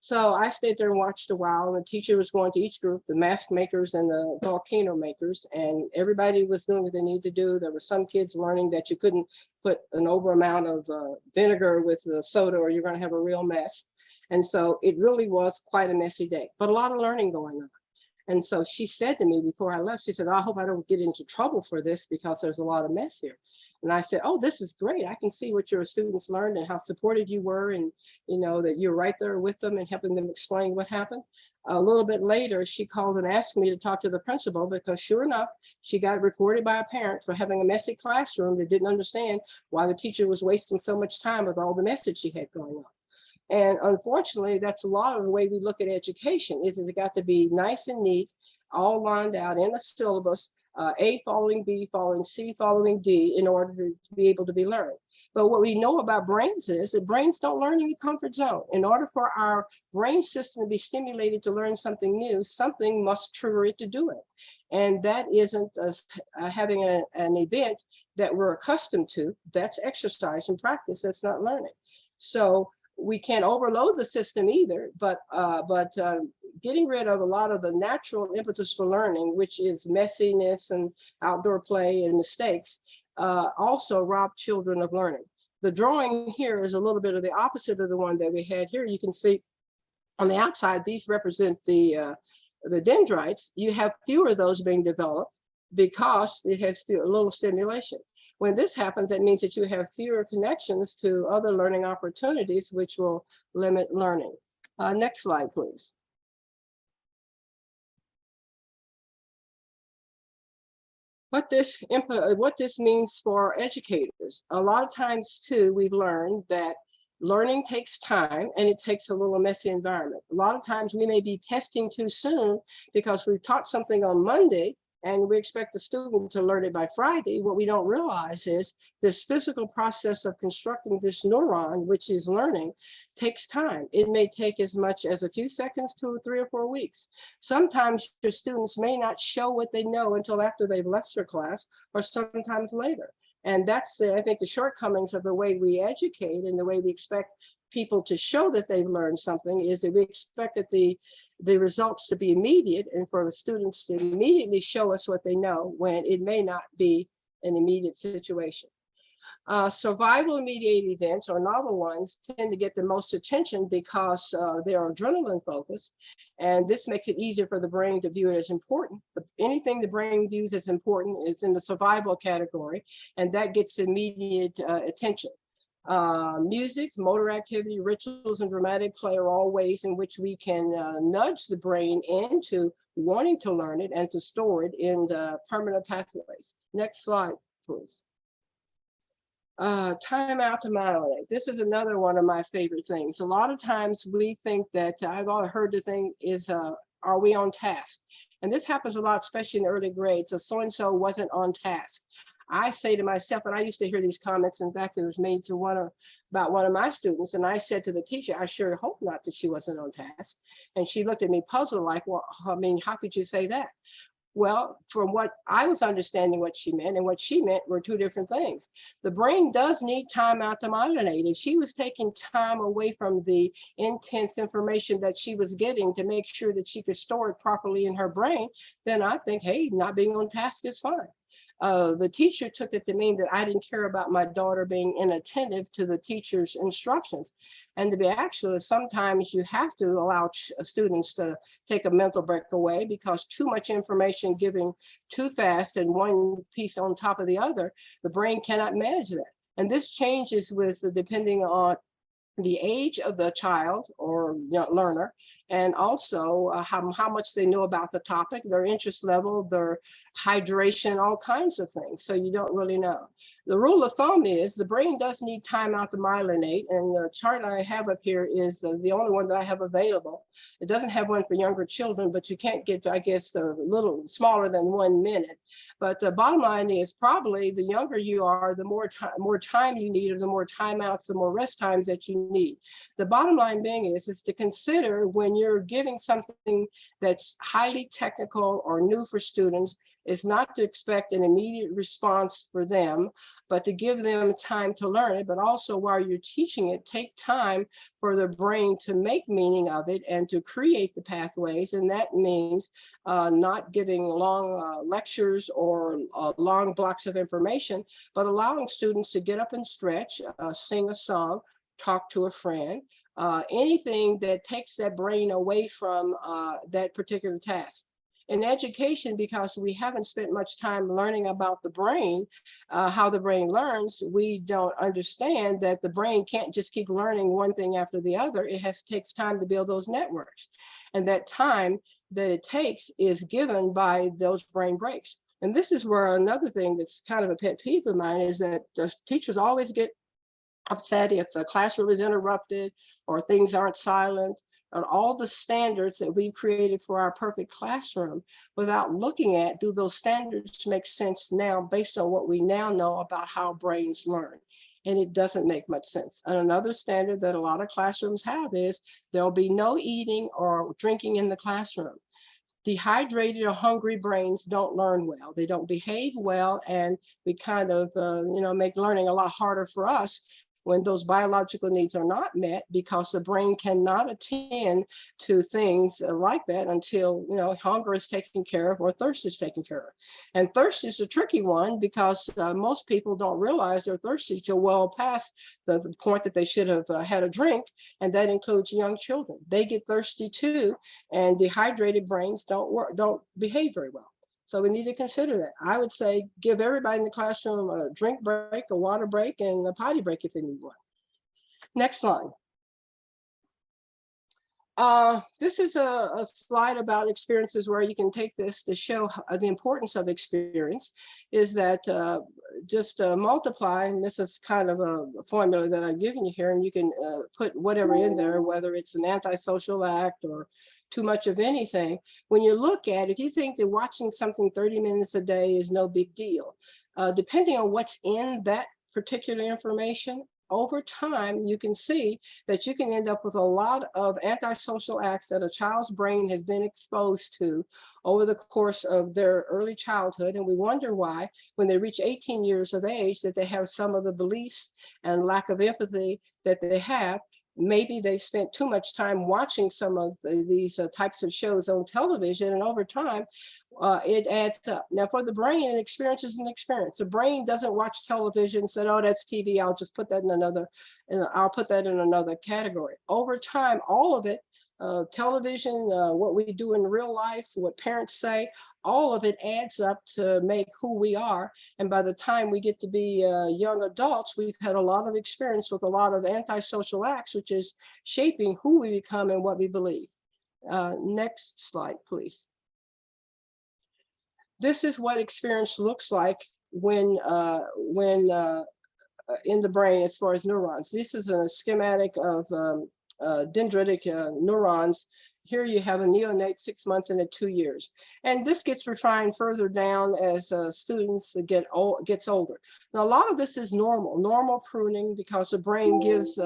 So I stayed there and watched a while, and the teacher was going to each group, the mask makers and the volcano makers, and everybody was doing what they needed to do. There were some kids learning that you couldn't put an over amount of vinegar with the soda or you're going to have a real mess. And so it really was quite a messy day, but a lot of learning going on. And so she said to me before I left, she said, I hope I don't get into trouble for this because there's a lot of mess here. And I said, oh, this is great. I can see what your students learned and how supportive you were, and that you're right there with them and helping them explain what happened. A little bit later, she called and asked me to talk to the principal because sure enough, she got reported by a parent for having a messy classroom that didn't understand why the teacher was wasting so much time with all the message she had going on. And unfortunately, that's a lot of the way we look at education, is it got to be nice and neat, all lined out in a syllabus, A following B following C following D in order to be able to be learned. But what we know about brains is that brains don't learn in the comfort zone. In order for our brain system to be stimulated to learn something new, something must trigger it to do it. And that isn't having an event that we're accustomed to. That's exercise and practice. That's not learning. So we can't overload the system either, but getting rid of a lot of the natural impetus for learning, which is messiness and outdoor play and mistakes, also rob children of learning. The drawing here is a little bit of the opposite of the one that we had here. You can see on the outside, these represent the dendrites. You have fewer of those being developed because it has a little stimulation. When this happens, that means that you have fewer connections to other learning opportunities, which will limit learning. Next slide, please. What this means for educators. A lot of times too, we've learned that learning takes time and it takes a little messy environment. A lot of times we may be testing too soon because we've taught something on Monday and we expect the student to learn it by Friday. What we don't realize is this physical process of constructing this neuron, which is learning, takes time. It may take as much as a few seconds to 3 or 4 weeks. Sometimes your students may not show what they know until after they've left your class or sometimes later. And that's, I think, the shortcomings of the way we educate and the way we expect people to show that they've learned something is that we expect that the results to be immediate and for the students to immediately show us what they know when it may not be an immediate situation. Survival mediated events or novel ones tend to get the most attention because they are adrenaline focused, and this makes it easier for the brain to view it as important. Anything the brain views as important is in the survival category, and that gets immediate attention. Music, motor activity, rituals, and dramatic play are all ways in which we can nudge the brain into wanting to learn it and to store it in the permanent pathways. Next slide, please. Time out to myelinate. This is another one of my favorite things. A lot of times we think that I've all heard the thing is, are we on task? And this happens a lot, especially in the early grades. So-and-so wasn't on task. I say to myself, and I used to hear these comments, in fact, it was made to about one of my students, and I said to the teacher, I sure hope not that she wasn't on task. And she looked at me puzzled, like, well, I mean, how could you say that? Well, from what I was understanding what she meant and what she meant were two different things. The brain does need time out to myelinate. If she was taking time away from the intense information that she was getting to make sure that she could store it properly in her brain, then I think, hey, not being on task is fine. The teacher took it to mean that I didn't care about my daughter being inattentive to the teacher's instructions. And to be actually, sometimes you have to allow students to take a mental break away because too much information giving too fast and one piece on top of the other, the brain cannot manage that. And this changes with depending on the age of the child or learner, and also how much they know about the topic, their interest level, their hydration, all kinds of things. So you don't really know. The rule of thumb is the brain does need time out to myelinate, and the chart I have up here is the only one that I have available. It doesn't have one for younger children, but you can't get to, I guess, a little smaller than 1 minute. But the bottom line is probably the younger you are, the more time you need, or the more timeouts, the more rest times that you need. The bottom line being is to consider when you're giving something that's highly technical or new for students, is not to expect an immediate response for them, but to give them time to learn it, but also while you're teaching it, take time for the brain to make meaning of it and to create the pathways. And that means not giving long lectures or long blocks of information, but allowing students to get up and stretch, sing a song, talk to a friend, anything that takes that brain away from that particular task. In education, because we haven't spent much time learning about the brain, how the brain learns, we don't understand that the brain can't just keep learning one thing after the other. It takes time to build those networks. And that time that it takes is given by those brain breaks. And this is where another thing that's kind of a pet peeve of mine is that the teachers always get upset if the classroom is interrupted or things aren't silent, and all the standards that we've created for our perfect classroom without looking at, do those standards make sense now based on what we now know about how brains learn? And it doesn't make much sense. And another standard that a lot of classrooms have is there'll be no eating or drinking in the classroom. Dehydrated or hungry brains don't learn well. They don't behave well, and we kind of, make learning a lot harder for us when those biological needs are not met, because the brain cannot attend to things like that until, hunger is taken care of or thirst is taken care of. And thirst is a tricky one because most people don't realize they're thirsty till well past the point that they should have had a drink, and that includes young children. They get thirsty too, and dehydrated brains don't behave very well. So we need to consider that. I would say give everybody in the classroom a drink break, a water break, and a potty break if they need one. Next slide. This is a slide about experiences where you can take this to show the importance of experience is that just multiply, and this is kind of a formula that I'm giving you here, and you can put whatever in there, whether it's an antisocial act or too much of anything. When you look at, if you think that watching something 30 minutes a day is no big deal, depending on what's in that particular information, over time, you can see that you can end up with a lot of antisocial acts that a child's brain has been exposed to over the course of their early childhood. And we wonder why, when they reach 18 years of age, that they have some of the beliefs and lack of empathy that they have. Maybe they spent too much time watching some of these types of shows on television, and over time, it adds up. Now, for the brain, an experience is an experience. The brain doesn't watch television and say, "Oh, that's TV. I'll just put that in another, and I'll put that in another category." Over time, all of it, television, what we do in real life, what parents say, all of it adds up to make who we are. And by the time we get to be young adults, we've had a lot of experience with a lot of antisocial acts, which is shaping who we become and what we believe. Next slide, please. This is what experience looks like when in the brain as far as neurons. This is a schematic of dendritic neurons. Here you have a neonate 6 months and at 2 years. And this gets refined further down as students gets older. Now, a lot of this is normal pruning, because the brain gives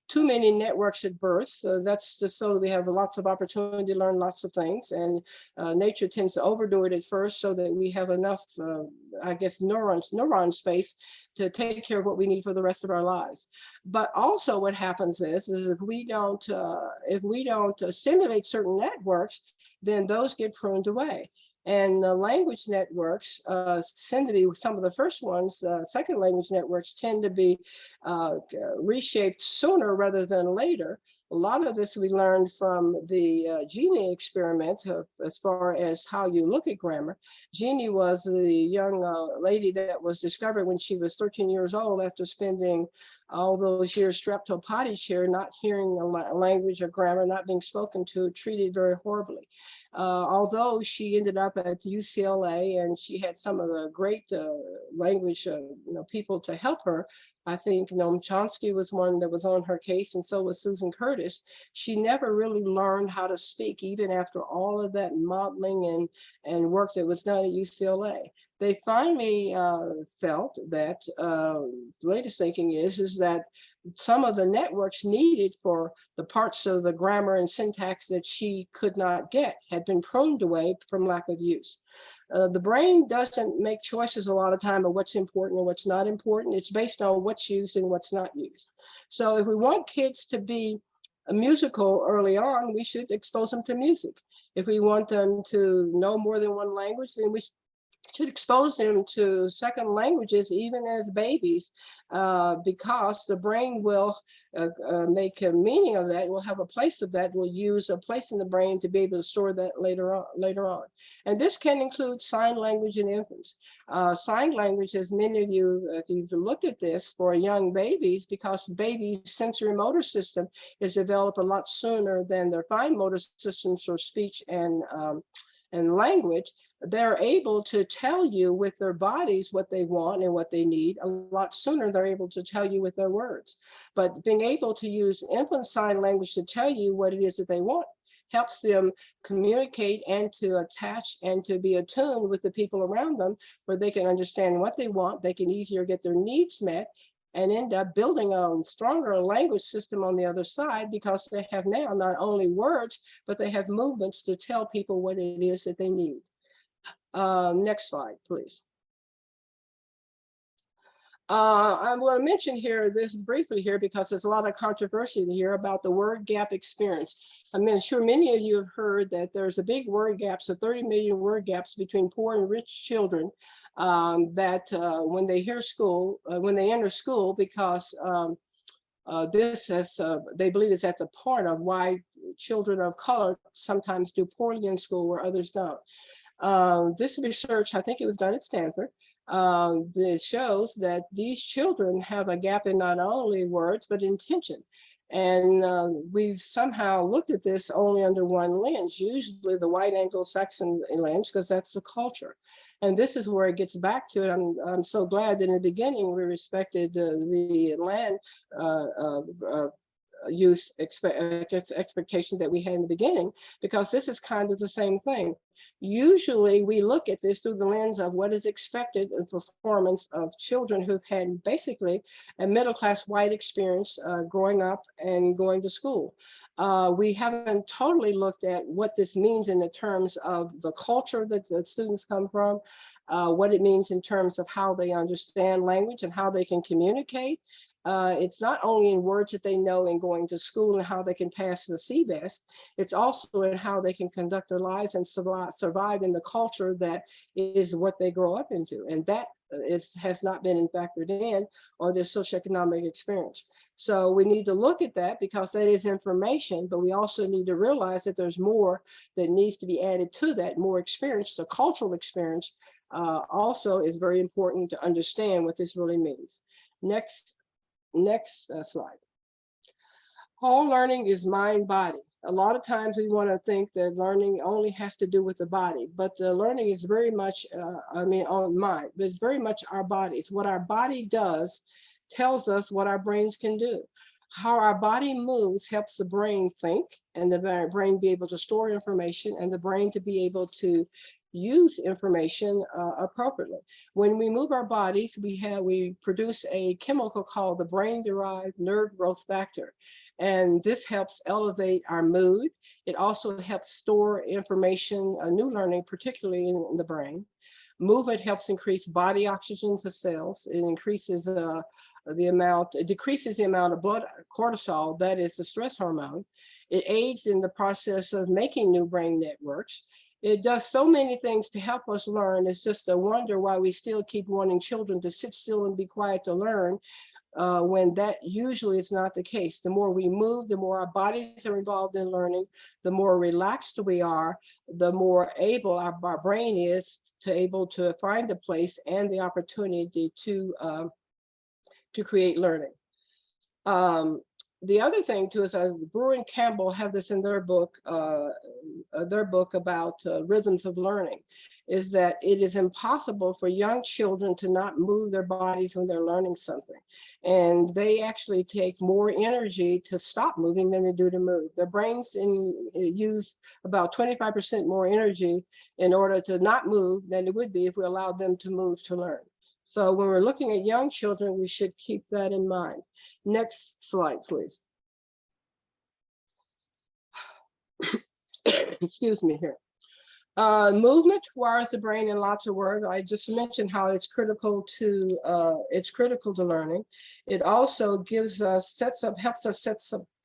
too many networks at birth. That's just so that we have lots of opportunity to learn lots of things. And nature tends to overdo it at first so that we have enough, I guess, neuron space to take care of what we need for the rest of our lives. But also what happens is if we don't stimulate certain networks, then those get pruned away. And the language networks tend to be some of the first ones. Second language networks tend to be reshaped sooner rather than later. A lot of this we learned from the Jeannie experiment as far as how you look at grammar. Jeannie was the young lady that was discovered when she was 13 years old after spending all those years strapped to a potty chair, not hearing a language or grammar, not being spoken to, treated very horribly. Although she ended up at UCLA and she had some of the great language people to help her. I think Noam Chomsky was one that was on her case, and so was Susan Curtis. She never really learned how to speak, even after all of that modeling and work that was done at UCLA. They finally felt that the latest thinking is that some of the networks needed for the parts of the grammar and syntax that she could not get had been pruned away from lack of use. The brain doesn't make choices a lot of time of what's important and what's not important. It's based on what's used and what's not used. So if we want kids to be musical early on, we should expose them to music. If we want them to know more than one language, then we should expose them to second languages even as babies, because the brain will make a meaning of that, will have a place of that, will use a place in the brain to be able to store that later on. And this can include sign language in infants. Sign language, as many of you, if you've looked at this for young babies, because babies' sensory motor system is developed a lot sooner than their fine motor systems for speech and language, they're able to tell you with their bodies what they want and what they need a lot sooner. They're able to tell you with their words. But being able to use infant sign language to tell you what it is that they want helps them communicate and to attach and to be attuned with the people around them, where they can understand what they want. They can easier get their needs met and end up building a stronger language system on the other side, because they have now not only words, but they have movements to tell people what it is that they need. Next slide, please. I'm going to mention here this briefly here because there's a lot of controversy here about the word gap experience. I'm sure many of you have heard that there's a big word gap, so 30 million word gaps between poor and rich children that when they hear school, when they enter school, because this is, they believe is at the part of why children of color sometimes do poorly in school where others don't. This research, I think it was done at Stanford, that shows that these children have a gap in not only words, but intention. And we've somehow looked at this only under one lens, usually the white Anglo-Saxon lens, because that's the culture. And this is where it gets back to it. I'm so glad that in the beginning we respected the land use expectation that we had in the beginning, because this is kind of the same thing. Usually we look at this through the lens of what is expected in performance of children who've had basically a middle-class white experience growing up and going to school. We haven't totally looked at what this means in the terms of the culture that the students come from, what it means in terms of how they understand language and how they can communicate. It's not only in words that they know in going to school and how they can pass the CBEST, it's also in how they can conduct their lives and survive in the culture that is what they grow up into. And that has not been factored in or their socioeconomic experience. So we need to look at that, because that is information, but we also need to realize that there's more that needs to be added to that, more experience. The cultural experience also is very important to understand what this really means. Next slide. Whole learning is mind-body. A lot of times we want to think that learning only has to do with the body, but the learning is very much, on mind, but it's very much our bodies. What our body does tells us what our brains can do. How our body moves helps the brain think, and the brain be able to store information, and the brain to be able to use information appropriately. When we move our bodies, we produce a chemical called the brain-derived nerve growth factor. And this helps elevate our mood. It also helps store information, new learning, particularly in the brain. Movement helps increase body oxygen to cells. It increases it decreases the amount of blood cortisol, that is the stress hormone. It aids in the process of making new brain networks. It does so many things to help us learn. It's just a wonder why we still keep wanting children to sit still and be quiet to learn, when that usually is not the case. The more we move, the more our bodies are involved in learning, the more relaxed we are, the more able our brain is to find a place and the opportunity to create learning. The other thing too is Brewer and Campbell have this in their book about rhythms of learning, is that it is impossible for young children to not move their bodies when they're learning something. And they actually take more energy to stop moving than they do to move. Their brains use about 25% more energy in order to not move than it would be if we allowed them to move to learn. So when we're looking at young children, we should keep that in mind. Next slide, please. Excuse me here. Movement wires the brain in lots of words. I just mentioned how it's critical to learning. It also gives us helps us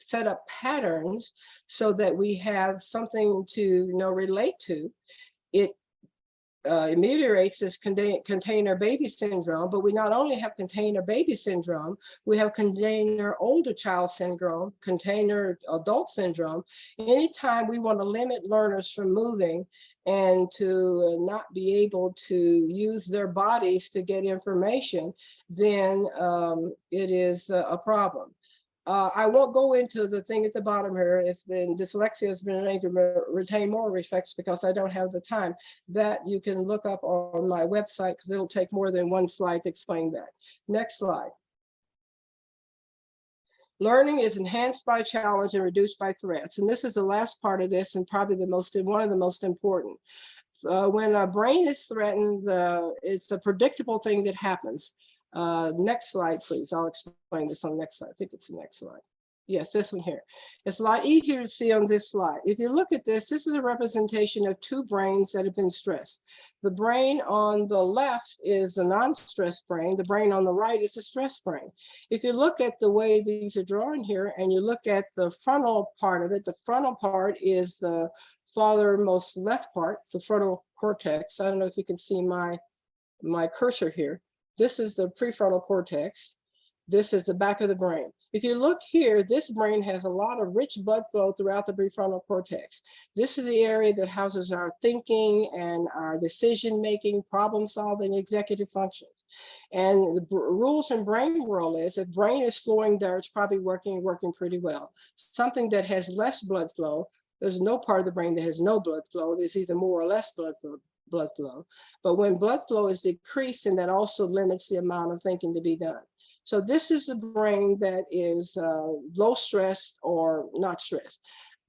set up patterns so that we have something to relate to. It ameliorates this container baby syndrome, but we not only have container baby syndrome, we have container older child syndrome, container adult syndrome. Anytime we want to limit learners from moving and to not be able to use their bodies to get information, then it is a problem. I won't go into the thing at the bottom here. Dyslexia has been able to retain more respects because I don't have the time. That you can look up on my website because it'll take more than one slide to explain that. Next slide. Learning is enhanced by challenge and reduced by threats. And this is the last part of this and probably one of the most important. When our brain is threatened, it's a predictable thing that happens. Next slide, please. I'll explain this on the next slide. I think it's the next slide. Yes, this one here. It's a lot easier to see on this slide. If you look at this, this is a representation of two brains that have been stressed. The brain on the left is a non-stressed brain. The brain on the right is a stressed brain. If you look at the way these are drawn here and you look at the frontal part of it, the frontal part is the farthermost left part, the frontal cortex. I don't know if you can see my cursor here. This is the prefrontal cortex. This is the back of the brain. If you look here, this brain has a lot of rich blood flow throughout the prefrontal cortex. This is the area that houses our thinking and our decision-making, problem-solving, executive functions. And the rules in brain world is if brain is flowing there, it's probably working pretty well. Something that has less blood flow, there's no part of the brain that has no blood flow. There's either more or less blood flow. But when blood flow is decreased, and that also limits the amount of thinking to be done. So this is the brain that is low stress or not stressed.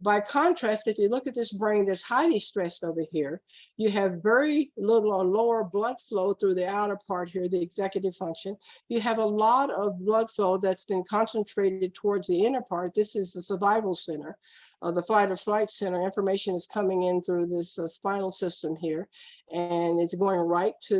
By contrast, if you look at this brain that's highly stressed over here, you have very little or lower blood flow through the outer part here, the executive function. You have a lot of blood flow that's been concentrated towards the inner part. This is the survival center. The fight or flight center. Information is coming in through this spinal system here, and it's going right to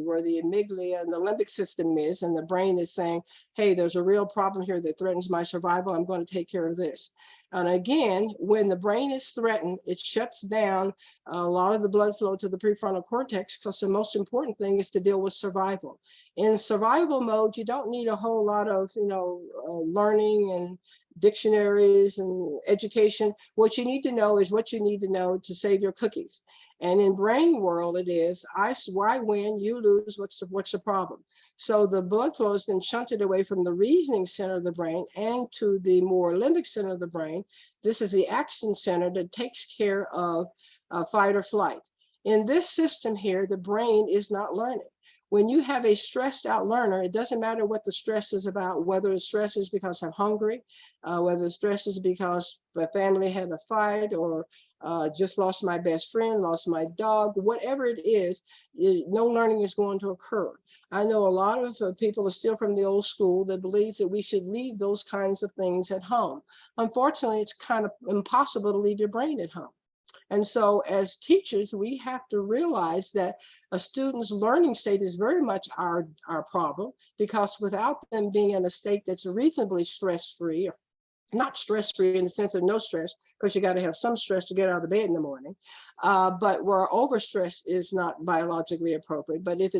where the amygdala and the limbic system is, and the brain is saying, hey, there's a real problem here that threatens my survival. I'm going to take care of this. And again, when the brain is threatened, it shuts down a lot of the blood flow to the prefrontal cortex, because the most important thing is to deal with survival. In survival mode, you don't need a whole lot of learning and dictionaries and education. What you need to know is what you need to know to save your cookies. And in brain world, it is I win, you lose. What's the problem? So the blood flow has been shunted away from the reasoning center of the brain and to the more limbic center of the brain. This is the action center that takes care of fight or flight. In this system here, the brain is not learning. When you have a stressed out learner, it doesn't matter what the stress is about, whether the stress is because I'm hungry, whether the stress is because my family had a fight, or just lost my best friend, lost my dog, whatever it is, no learning is going to occur. I know a lot of people are still from the old school that believes that we should leave those kinds of things at home. Unfortunately, it's kind of impossible to leave your brain at home. And so as teachers, we have to realize that a student's learning state is very much our problem, because without them being in a state that's reasonably stress-free, not stress-free in the sense of no stress, because you got to have some stress to get out of bed in the morning, but where overstress is not biologically appropriate. But if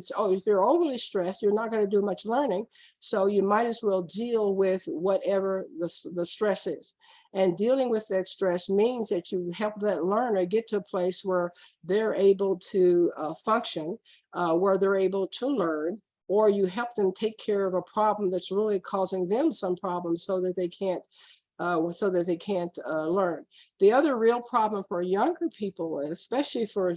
you're overly stressed, you're not going to do much learning. So you might as well deal with whatever the stress is. And dealing with that stress means that you help that learner get to a place where they're able to function, where they're able to learn, or you help them take care of a problem that's really causing them some problems so that they can't learn. The other real problem for younger people, especially for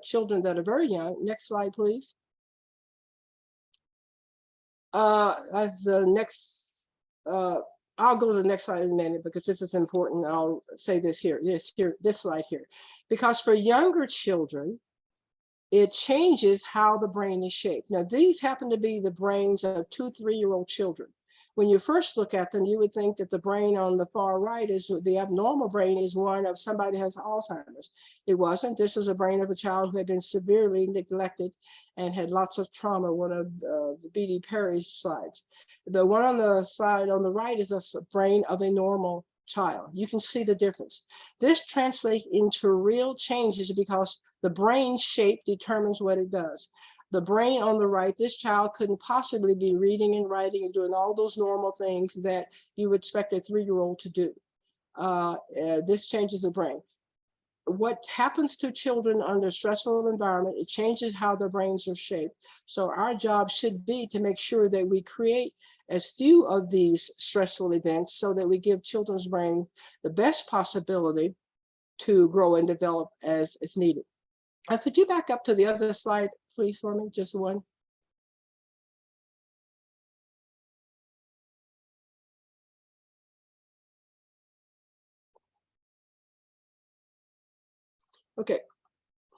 children that are very young. Next slide, please. I'll go to the next slide in a minute because this is important. I'll say this slide here, because for younger children, it changes how the brain is shaped. Now, these happen to be the brains of 2-3-year-old children. When you first look at them, you would think that the brain on the far right is the abnormal brain, is one of somebody who has Alzheimer's. It wasn't. This is a brain of a child who had been severely neglected and had lots of trauma, one of B.D. Perry's slides. The one on the slide on the right is a brain of a normal child. You can see the difference. This translates into real changes because the brain shape determines what it does. The brain on the right, this child couldn't possibly be reading and writing and doing all those normal things that you would expect a 3-year-old to do. This changes the brain. What happens to children under stressful environment, it changes how their brains are shaped. So our job should be to make sure that we create as few of these stressful events so that we give children's brain the best possibility to grow and develop as is needed. Could you back up to the other slide, please, for me, just one? Okay.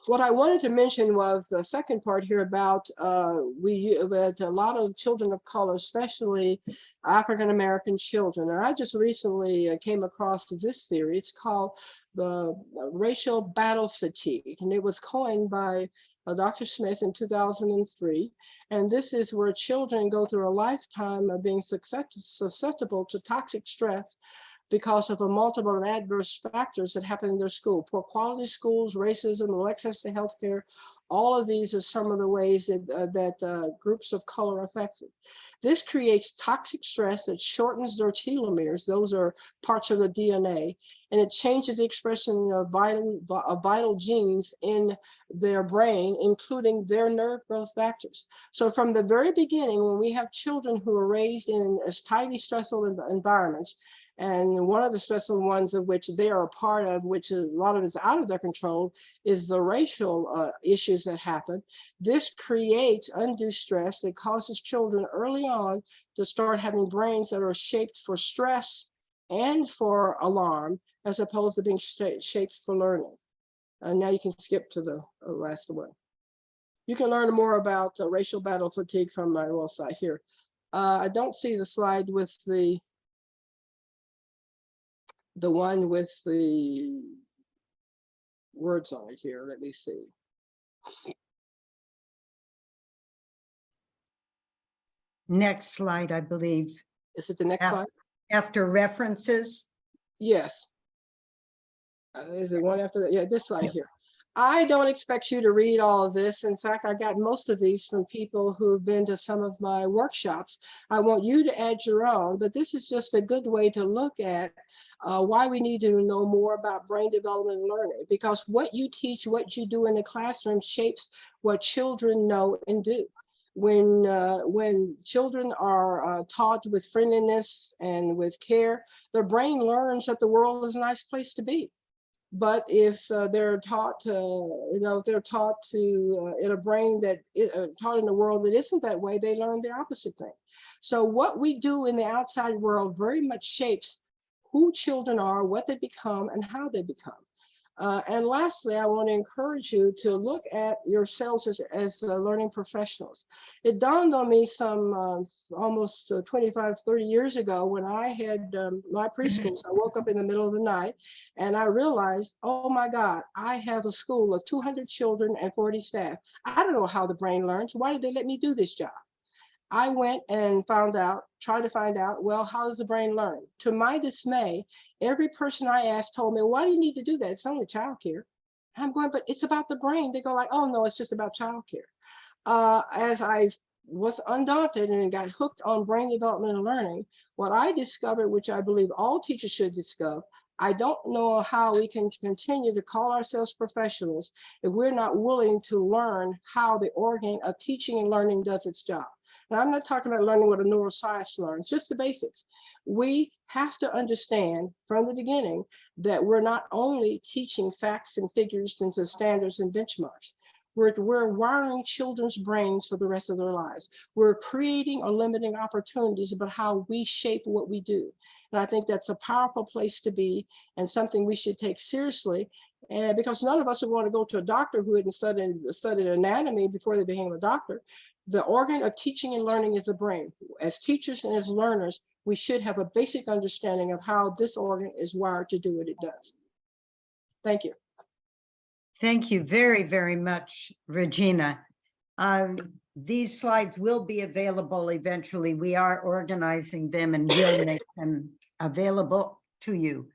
What I wanted to mention was the second part here about we had a lot of children of color, especially African-American children. And I just recently came across this theory. It's called the racial battle fatigue, and it was coined by Dr. Smith in 2003. And this is where children go through a lifetime of being susceptible to toxic stress because of a multiple and adverse factors that happen in their school: poor quality schools, racism, low access to healthcare, All of these are some of the ways that groups of color are affected. This creates toxic stress that shortens their telomeres. Those are parts of the DNA, and it changes the expression of vital genes in their brain, including their nerve growth factors. So from the very beginning, when we have children who are raised in as highly stressful environments, and one of the stressful ones of which they are a part of, which is a lot of it's out of their control, is the racial issues that happen. This creates undue stress that causes children early on to start having brains that are shaped for stress and for alarm, as opposed to being shaped for learning. And now you can skip to the last one. You can learn more about racial battle fatigue from my website here. I don't see the slide with the one with the words on it here. Let me see. Next slide, I believe. Is it the next slide? After references. Yes. Is it one after that? Yeah, this slide here. I don't expect you to read all of this. In fact, I got most of these from people who've been to some of my workshops. I want you to add your own, but this is just a good way to look at why we need to know more about brain development and learning, because what you teach, what you do in the classroom shapes what children know and do. When children are taught with friendliness and with care, their brain learns that the world is a nice place to be. But if they're taught to, if they're taught to in a brain that taught in a world that isn't that way, they learn the opposite thing. So what we do in the outside world very much shapes who children are, what they become, and how they become. And lastly, I want to encourage you to look at yourselves as learning professionals. It dawned on me some almost 25, 30 years ago when I had my preschool. I woke up in the middle of the night and I realized, oh my God, I have a school of 200 children and 40 staff. I don't know how the brain learns. Why did they let me do this job? I went and tried to find out, well, how does the brain learn? To my dismay, every person I asked told me, why do you need to do that? It's only childcare. I'm going, but it's about the brain. They go like, oh no, it's just about childcare. As I was undaunted and got hooked on brain development and learning, what I discovered, which I believe all teachers should discover, I don't know how we can continue to call ourselves professionals if we're not willing to learn how the organ of teaching and learning does its job. And I'm not talking about learning what a neuroscience learns, just the basics. We have to understand from the beginning that we're not only teaching facts and figures into standards and benchmarks. We're wiring children's brains for the rest of their lives. We're creating or limiting opportunities about how we shape what we do. And I think that's a powerful place to be and something we should take seriously. And because none of us would want to go to a doctor who hadn't studied anatomy before they became a doctor. The organ of teaching and learning is the brain. As teachers and as learners, we should have a basic understanding of how this organ is wired to do what it does. Thank you. Thank you very, very much, Regina. These slides will be available eventually. We are organizing them and will make them available to you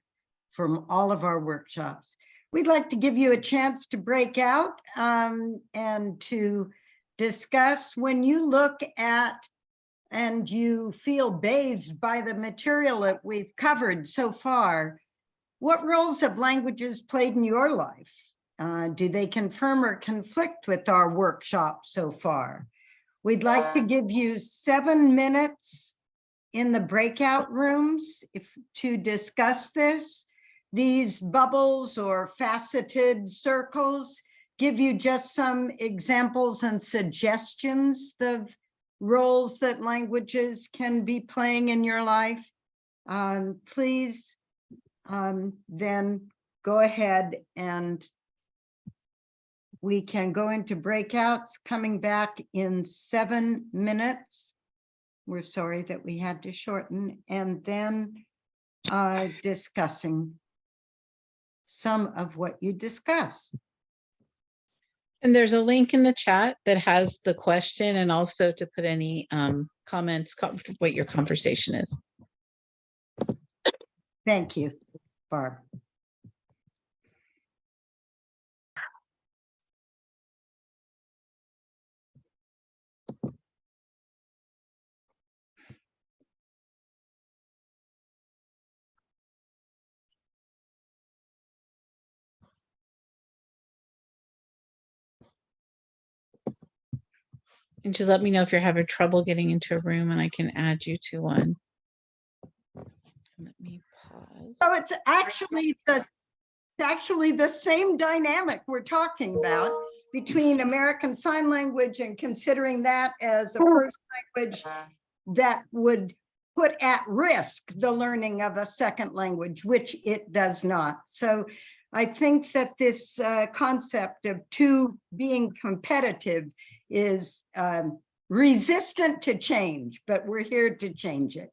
from all of our workshops. We'd like to give you a chance to break out and to discuss. When you look at and you feel bathed by the material that we've covered so far, what roles have languages played in your life? Do they confirm or conflict with our workshop so far? We'd like to give you 7 minutes in the breakout rooms to discuss this. These bubbles or faceted circles give you just some examples and suggestions of roles that languages can be playing in your life. Please then go ahead and we can go into breakouts coming back in 7 minutes. We're sorry that we had to shorten, and then discussing some of what you discussed. And there's a link in the chat that has the question and also to put any comments, what your conversation is. Thank you, Barb. And just let me know if you're having trouble getting into a room and I can add you to one. Let me pause. So it's actually the same dynamic we're talking about between American Sign Language and considering that as a first language that would put at risk the learning of a second language, which it does not. So I think that this concept of two being competitive is resistant to change, but we're here to change it.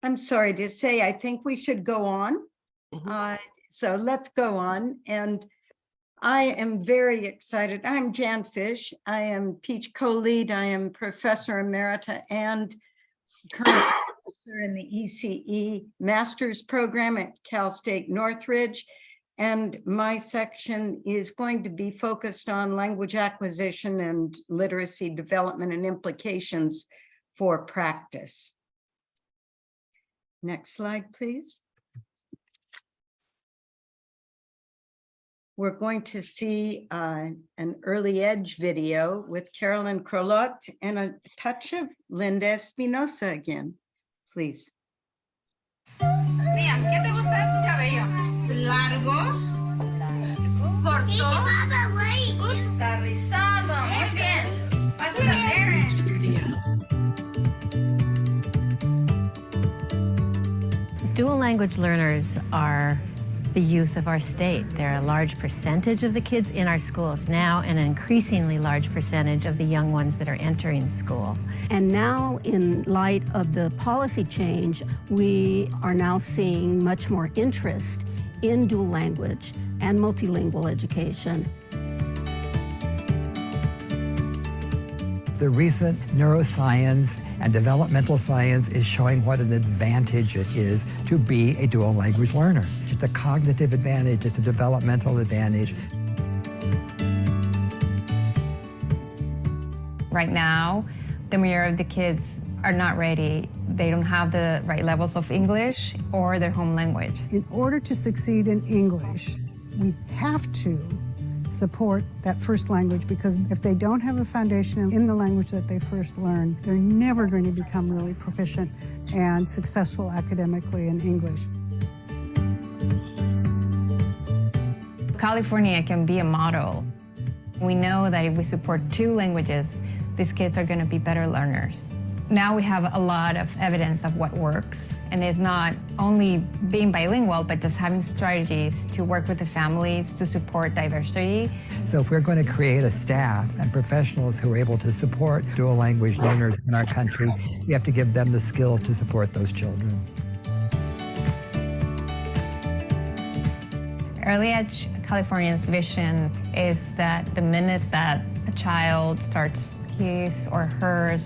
I'm sorry to say, I think we should go on. So let's go on. And I am very excited. I'm Jan Fish. I am Peach co-lead. I am Professor Emerita and current professor in the ECE Master's Program at Cal State Northridge. And my section is going to be focused on language acquisition and literacy development and implications for practice. Next slide, please. We're going to see an early edge video with Carolyn Crolot and a touch of Linda Espinosa again, please. Liam, ¿qué te gusta de tu cabello? ¿Largo? ¿Corto? Está rizado. Muy bien. Pasas a Aaron. Dual language learners are the youth of our state. They're a large percentage of the kids in our schools now and an increasingly large percentage of the young ones that are entering school. And now, in light of the policy change, we are now seeing much more interest in dual language and multilingual education. The recent neuroscience and developmental science is showing what an advantage it is to be a dual language learner. It's a cognitive advantage, it's a developmental advantage. Right now, the majority of the kids are not ready. They don't have the right levels of English or their home language. In order to succeed in English, we have to support that first language, because if they don't have a foundation in the language that they first learned, they're never going to become really proficient and successful academically in English. California can be a model. We know that if we support two languages, these kids are going to be better learners. Now we have a lot of evidence of what works, and it's not only being bilingual, but just having strategies to work with the families to support diversity. So if we're going to create a staff and professionals who are able to support dual language learners in our country, we have to give them the skills to support those children. Early Edge California's vision is that the minute that a child starts his or her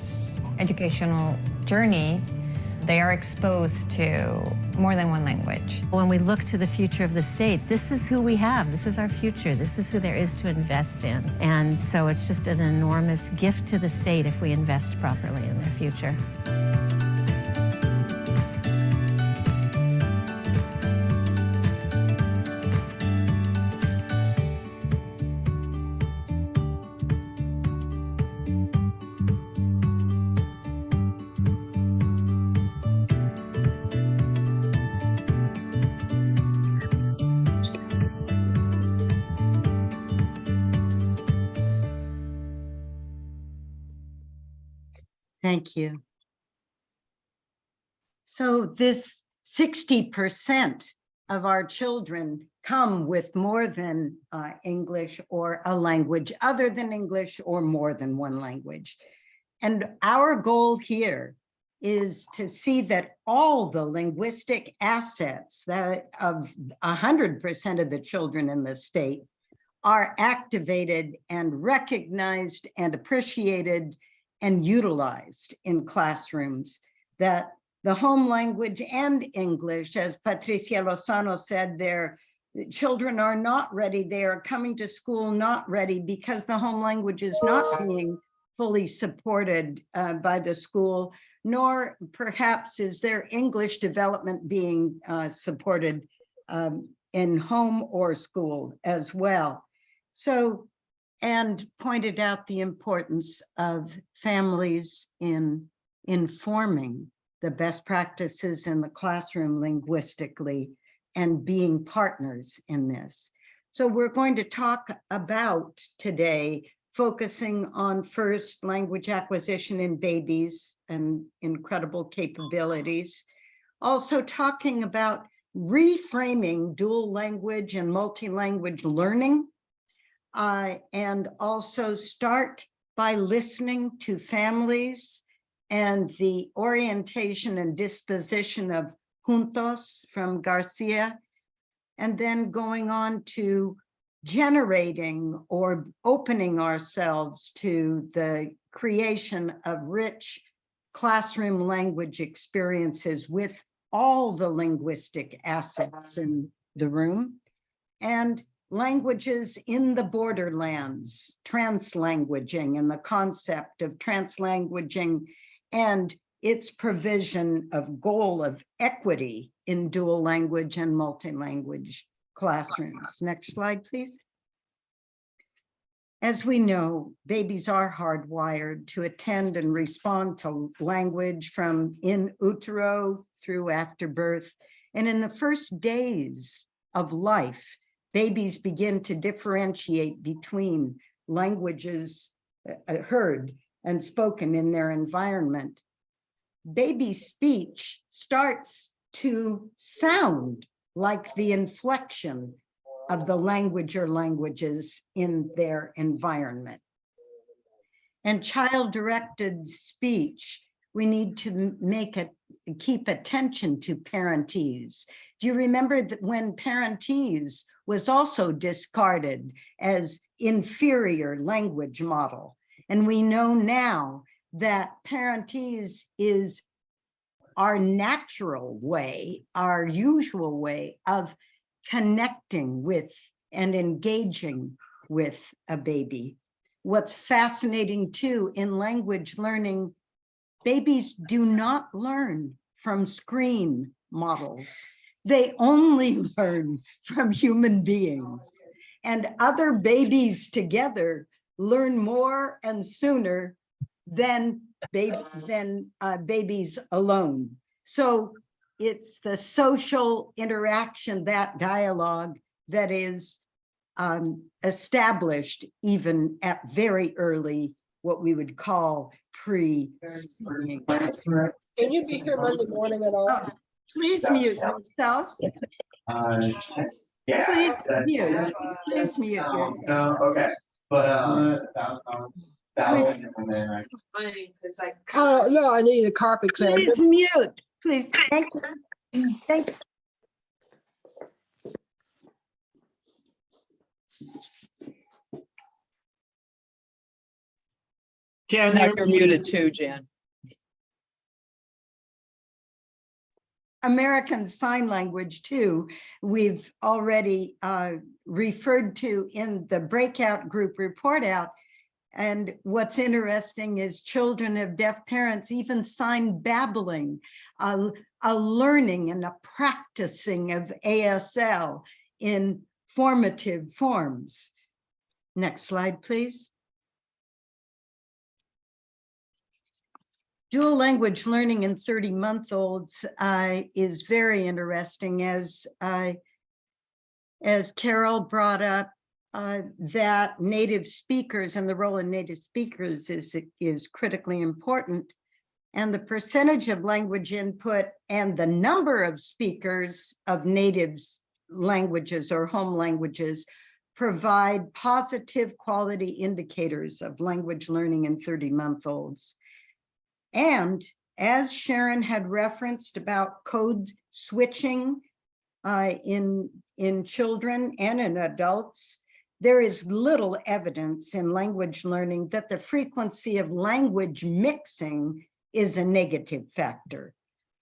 educational journey, they are exposed to more than one language. When we look to the future of the state, this is who we have. This is our future. This is who there is to invest in. And so it's just an enormous gift to the state if we invest properly in their future. Thank you. So this 60% of our children come with more than English or a language other than English or more than one language. And our goal here is to see that all the linguistic assets that of 100% of the children in the state are activated and recognized and appreciated and utilized in classrooms, that the home language and English, as Patricia Lozano said, their children are not ready. They are coming to school not ready because the home language is not being fully supported by the school, nor perhaps is their English development being supported in home or school as well. So and pointed out the importance of families in informing the best practices in the classroom linguistically and being partners in this. So we're going to talk about today, focusing on first language acquisition in babies and incredible capabilities. Also talking about reframing dual language and multi-language learning, and also start by listening to families and the orientation and disposition of Juntos from Garcia, and then going on to generating or opening ourselves to the creation of rich classroom language experiences with all the linguistic assets in the room, and languages in the borderlands, translanguaging, and the concept of translanguaging and its provision of goal of equity in dual language and multi-language classrooms. Next slide, please. As we know, babies are hardwired to attend and respond to language from in utero through after birth. And in the first days of life, babies begin to differentiate between languages heard and spoken in their environment. Baby speech starts to sound like the inflection of the language or languages in their environment. And child-directed speech, we need to keep attention to parentese. Do you remember that when parentese was also discarded as inferior language model? And we know now that parentese is our natural way, our usual way of connecting with and engaging with a baby. What's fascinating too in language learning, babies do not learn from screen models. They only learn from human beings, and other babies together learn more and sooner than babies alone. So it's the social interaction, that dialogue that is established even at very early, what we would call pre-screening. Can you be here Monday morning at all? Please mute yourself. Yeah. Please mute. Please mute yourself. No, okay, but Oh, no, I need a carpet cleaner. Please mute, please. Thank you. Thank you. Jan, Now you're you're muted too, Jan. American Sign Language too, we've already referred to in the breakout group report out. And what's interesting is children of deaf parents even sign babbling, a learning and a practicing of ASL in formative forms. Next slide, please. Dual language learning in 30-month-olds is very interesting, as Carol brought up, that native speakers and the role of native speakers is critically important. And the percentage of language input and the number of speakers of native languages or home languages provide positive quality indicators of language learning in 30-month-olds. And as Sharon had referenced about code switching in children and in adults, there is little evidence in language learning that the frequency of language mixing is a negative factor.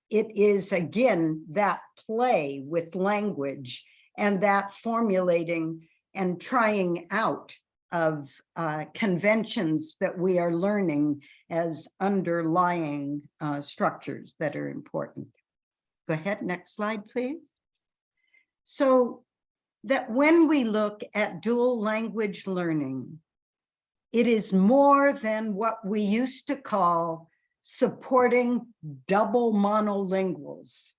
It is, again, that play with language and that formulating and trying out of conventions that we are learning as underlying structures that are important. Go ahead, next slide, please. So that when we look at dual language learning, It is more than what we used to call supporting double monolinguals.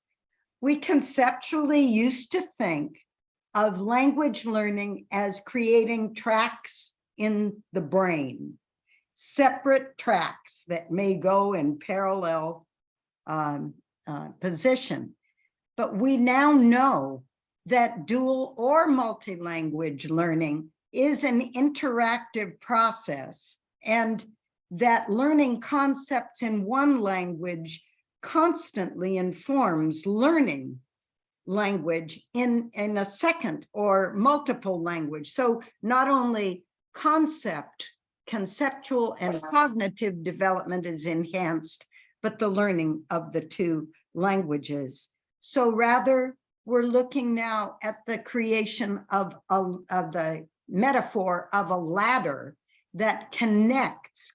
We conceptually used to think of language learning as creating tracks in the brain, separate tracks that may go in parallel position. But we now know that dual or multi-language learning is an interactive process, and that learning concepts in one language constantly informs learning language in a second or multiple language. So not only conceptual and cognitive development is enhanced, but the learning of the two languages. So rather, we're looking now at the creation of the metaphor of a ladder that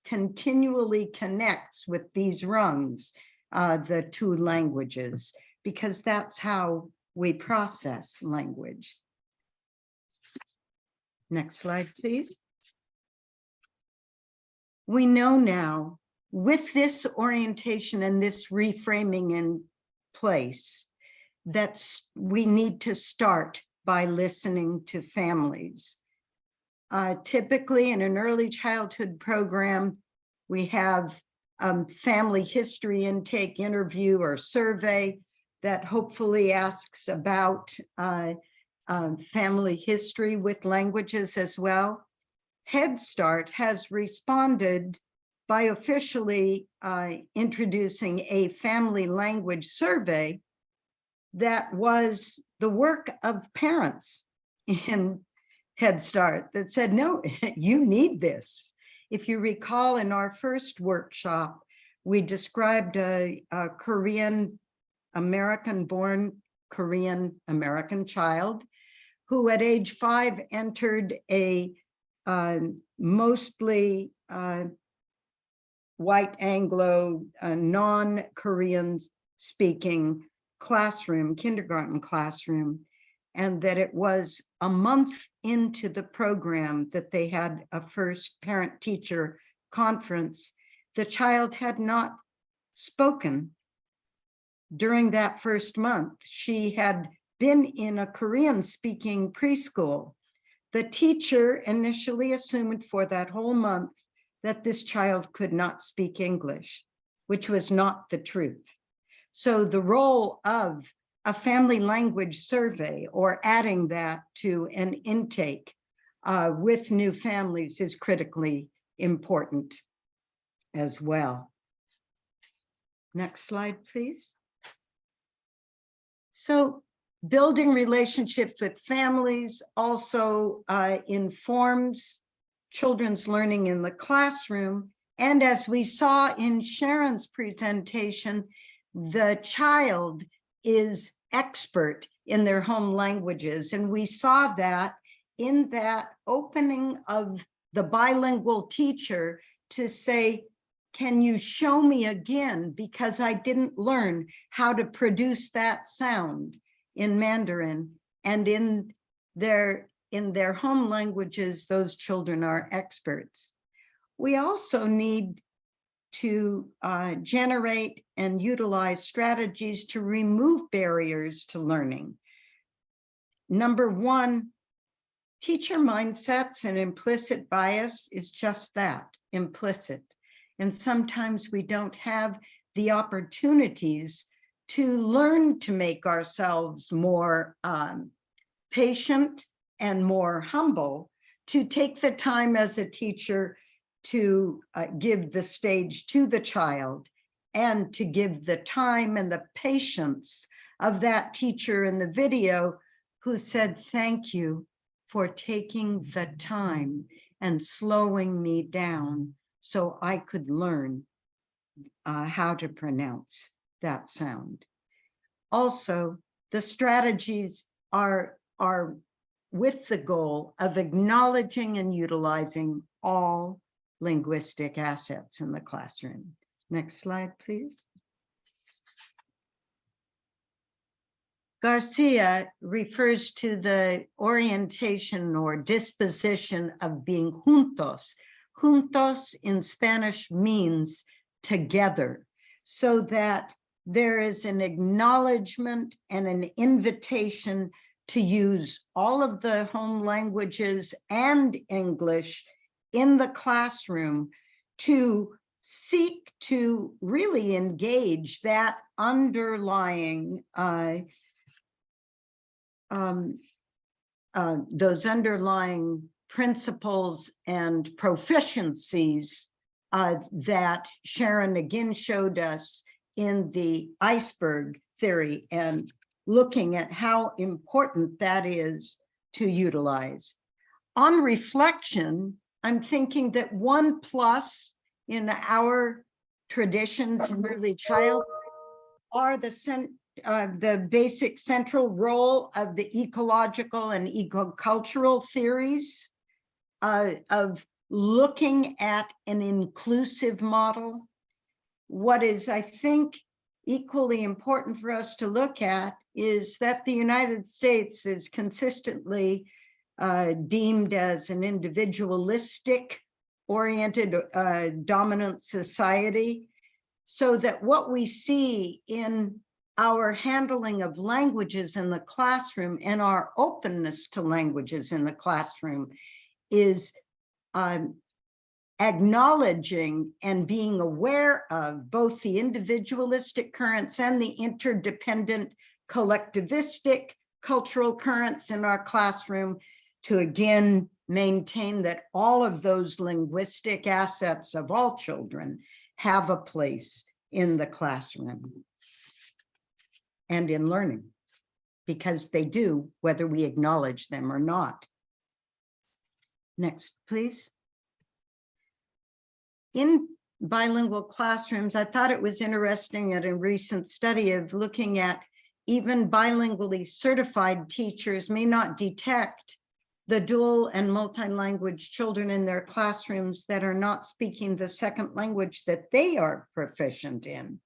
continually connects with these rungs, the two languages, because that's how we process language. Next slide, please. We know now, with this orientation and this reframing in place, that we need to start by listening to families. Typically in an early childhood program, we have family history intake interview or survey that hopefully asks about family history with languages as well. Head Start has responded by officially introducing a family language survey that was the work of parents in Head Start that said, no, you need this. If you recall, in our first workshop, we described a Korean American-born Korean American child who at age 5 entered a mostly white Anglo, non-Korean speaking classroom, kindergarten classroom, and that it was a month into the program that they had a first parent-teacher conference. The child had not spoken during that first month. She had been in a Korean-speaking preschool. The teacher initially assumed for that whole month that this child could not speak English, which was not the truth. So the role of a family language survey or adding that to an intake with new families is critically important as well. Next slide, please. So building relationships with families also informs children's learning in the classroom. And as we saw in Sharon's presentation, the child is expert in their home languages. And we saw that in that opening of the bilingual teacher to say, can you show me again? Because I didn't learn how to produce that sound in Mandarin. And in their home languages, those children are experts. We also need to generate and utilize strategies to remove barriers to learning. Number one, teacher mindsets and implicit bias is just that, implicit. And sometimes we don't have the opportunities to learn to make ourselves more patient and more humble, to take the time as a teacher to give the stage to the child and to give the time and the patience of that teacher in the video who said, thank you for taking the time and slowing me down so I could learn how to pronounce that sound. Also, the strategies are with the goal of acknowledging and utilizing all linguistic assets in the classroom. Next slide, please. Garcia refers to the orientation or disposition of being juntos, Juntos in Spanish means together, so that there is an acknowledgement and an invitation to use all of the home languages and English in the classroom to seek to really engage that underlying those underlying principles and proficiencies that Sharon again showed us in the iceberg theory, and looking at how important that is to utilize. On reflection, I'm thinking that 1+ in our traditions in early childhood are the basic central role of the ecological and ecocultural theories of looking at an inclusive model. What is, I think, equally important for us to look at is that the United States is consistently deemed as an individualistic oriented dominant society, so that what we see in our handling of languages in the classroom and our openness to languages in the classroom is acknowledging and being aware of both the individualistic currents and the interdependent collectivistic cultural currents in our classroom, to again maintain that all of those linguistic assets of all children have a place in the classroom and in learning, because they do, whether we acknowledge them or not. Next, please. In bilingual classrooms, I thought it was interesting at a recent study of looking at even bilingually certified teachers may not detect the dual and multi-language children in their classrooms that are not speaking the second language that they are proficient in.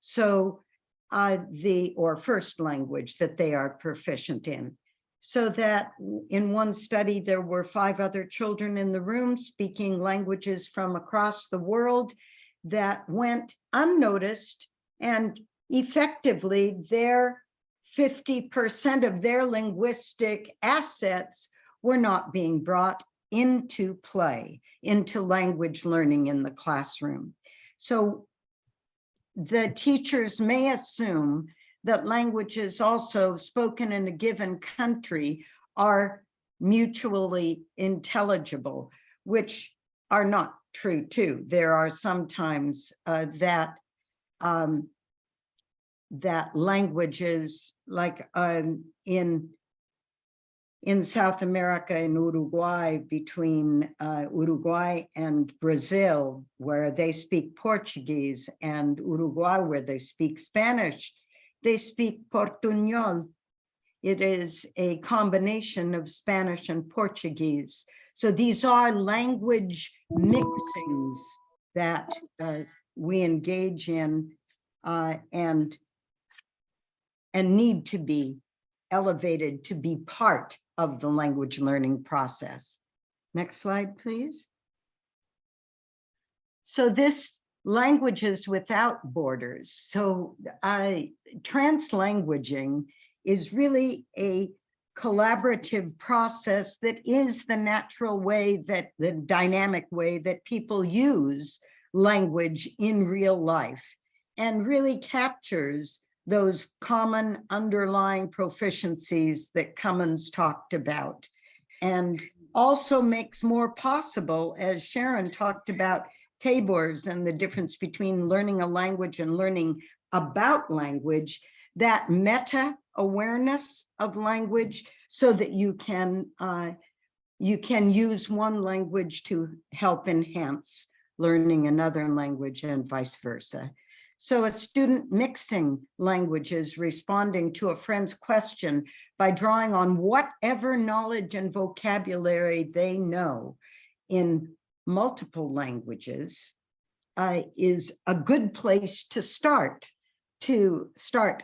So or first language that they are proficient in. So that in one study, there were 5 other children in the room speaking languages from across the world that went unnoticed, and effectively their 50% of their linguistic assets were not being brought into play, into language learning in the classroom. So the teachers may assume that languages also spoken in a given country are mutually intelligible, which are not true too. There are sometimes that languages, like in South America, in Uruguay, between Uruguay and Brazil, where they speak Portuguese, and Uruguay, where they speak Spanish, they speak Portuñol. It is a combination of Spanish and Portuguese. So these are language mixings that we engage in and need to be elevated to be part of the language learning process. Next slide, please. So this Languages Without Borders. So translanguaging is really a collaborative process that is the natural way, that the dynamic way that people use language in real life, and really captures those common underlying proficiencies that Cummins talked about, and also makes more possible, as Sharon talked about, Tabor's and the difference between learning a language and learning about language, that meta awareness of language, so that you can use one language to help enhance learning another language and vice versa. So a student mixing languages, responding to a friend's question by drawing on whatever knowledge and vocabulary they know in multiple languages, is a good place to start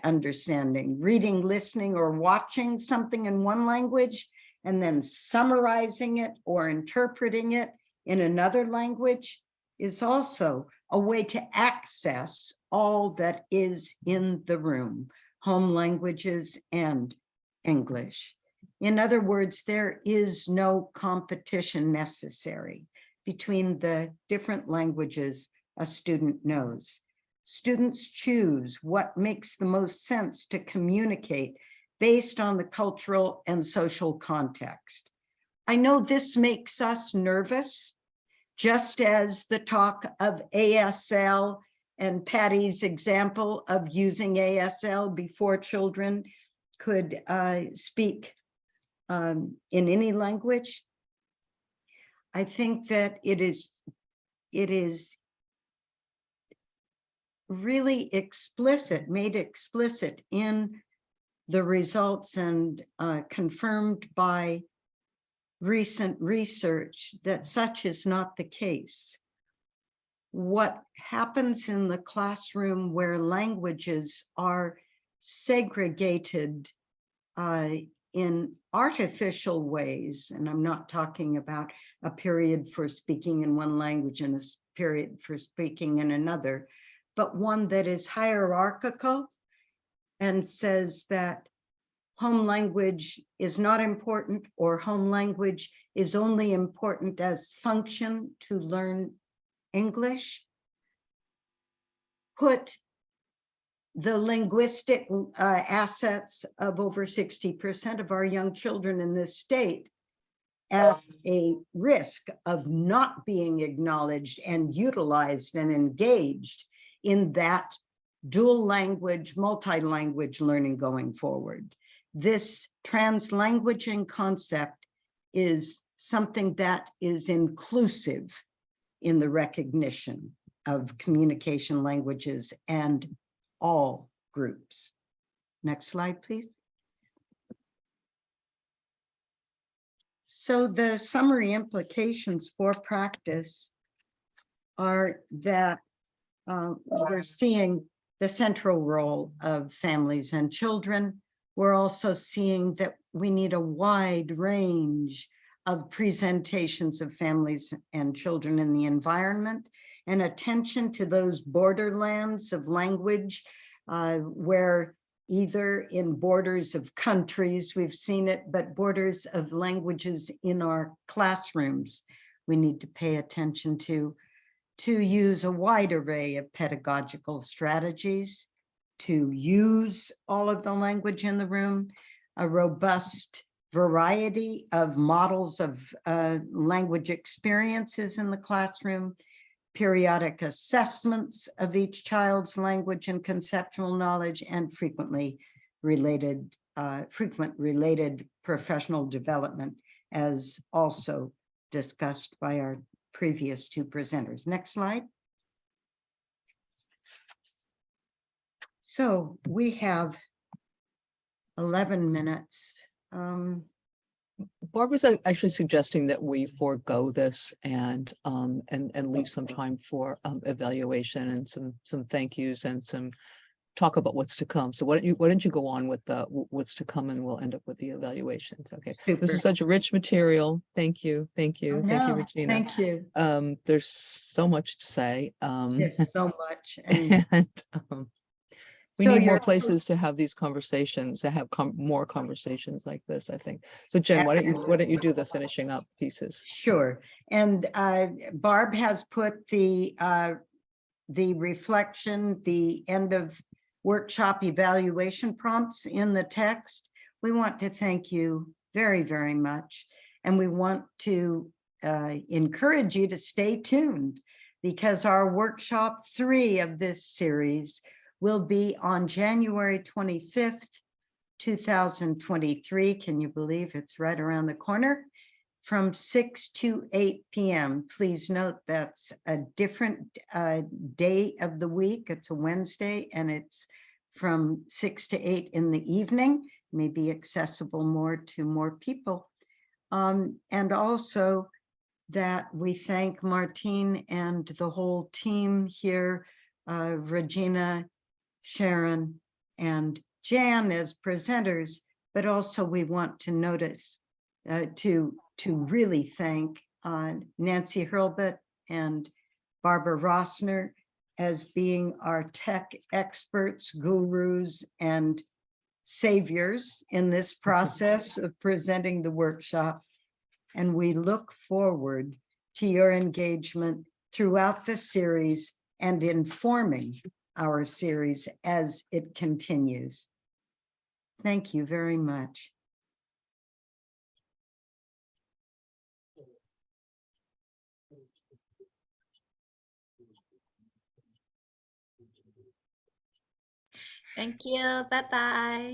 understanding, reading, listening, or watching something in one language, and then summarizing it or interpreting it in another language is also a way to access all that is in the room, home languages and English. In other words, there is no competition necessary between the different languages a student knows. Students choose what makes the most sense to communicate based on the cultural and social context. I know this makes us nervous, just as the talk of ASL and Patty's example of using ASL before children could speak in any language. I think that it is really explicit, made explicit in the results and confirmed by recent research that such is not the case. What happens in the classroom where languages are segregated in artificial ways, and I'm not talking about a period for speaking in one language and a period for speaking in another, but one that is hierarchical and says that home language is not important, or home language is only important as function to learn English, put the linguistic assets of over 60% of our young children in this state at a risk of not being acknowledged and utilized and engaged in that dual language, multi-language learning going forward. This translanguaging concept is something that is inclusive in the recognition of communication languages and all groups. Next slide, please. So the summary implications for practice are that we're seeing the central role of families and children. We're also seeing that we need a wide range of presentations of families and children in the environment, and attention to those borderlands of language where either in borders of countries, we've seen it, but borders of languages in our classrooms, we need to pay attention to use a wide array of pedagogical strategies, to use all of the language in the room, a robust variety of models of language experiences in the classroom, periodic assessments of each child's language and conceptual knowledge, and frequent related professional development, as also discussed by our previous two presenters. Next slide. So we have 11 minutes. Barbara's actually suggesting that we forego this and leave some time for evaluation and some thank yous and some talk about what's to come. So why don't you go on with the what's to come, and we'll end up with the evaluations. Okay. Super. This is such a rich material. Thank you. Thank you. Thank you, Regina. Thank you. There's so much to say. There's so much. And we So need more you're- places to have these conversations, to have more conversations like this, I think. So Jen, why don't you do the finishing up pieces? Sure. And Barb has put the reflection, the end of workshop evaluation prompts in the text. We want to thank you very, very much. And we want to encourage you to stay tuned, because our workshop 3 of this series will be on January 25th, 2023. Can you believe it's right around the corner? From 6 to 8 p.m. Please note that's a different day of the week. It's a Wednesday, and it's from 6 to 8 in the evening. May be accessible more to more people. And also that we thank Martine and the whole team here, Regina, Sharon, and Jan as presenters, but also we want to notice to really thank Nancy Hurlbut and Barbara Rossner as being our tech experts, gurus, and saviors in this process of presenting the workshop. And we look forward to your engagement throughout the series and informing our series as it continues. Thank you very much. Thank you. Bye bye.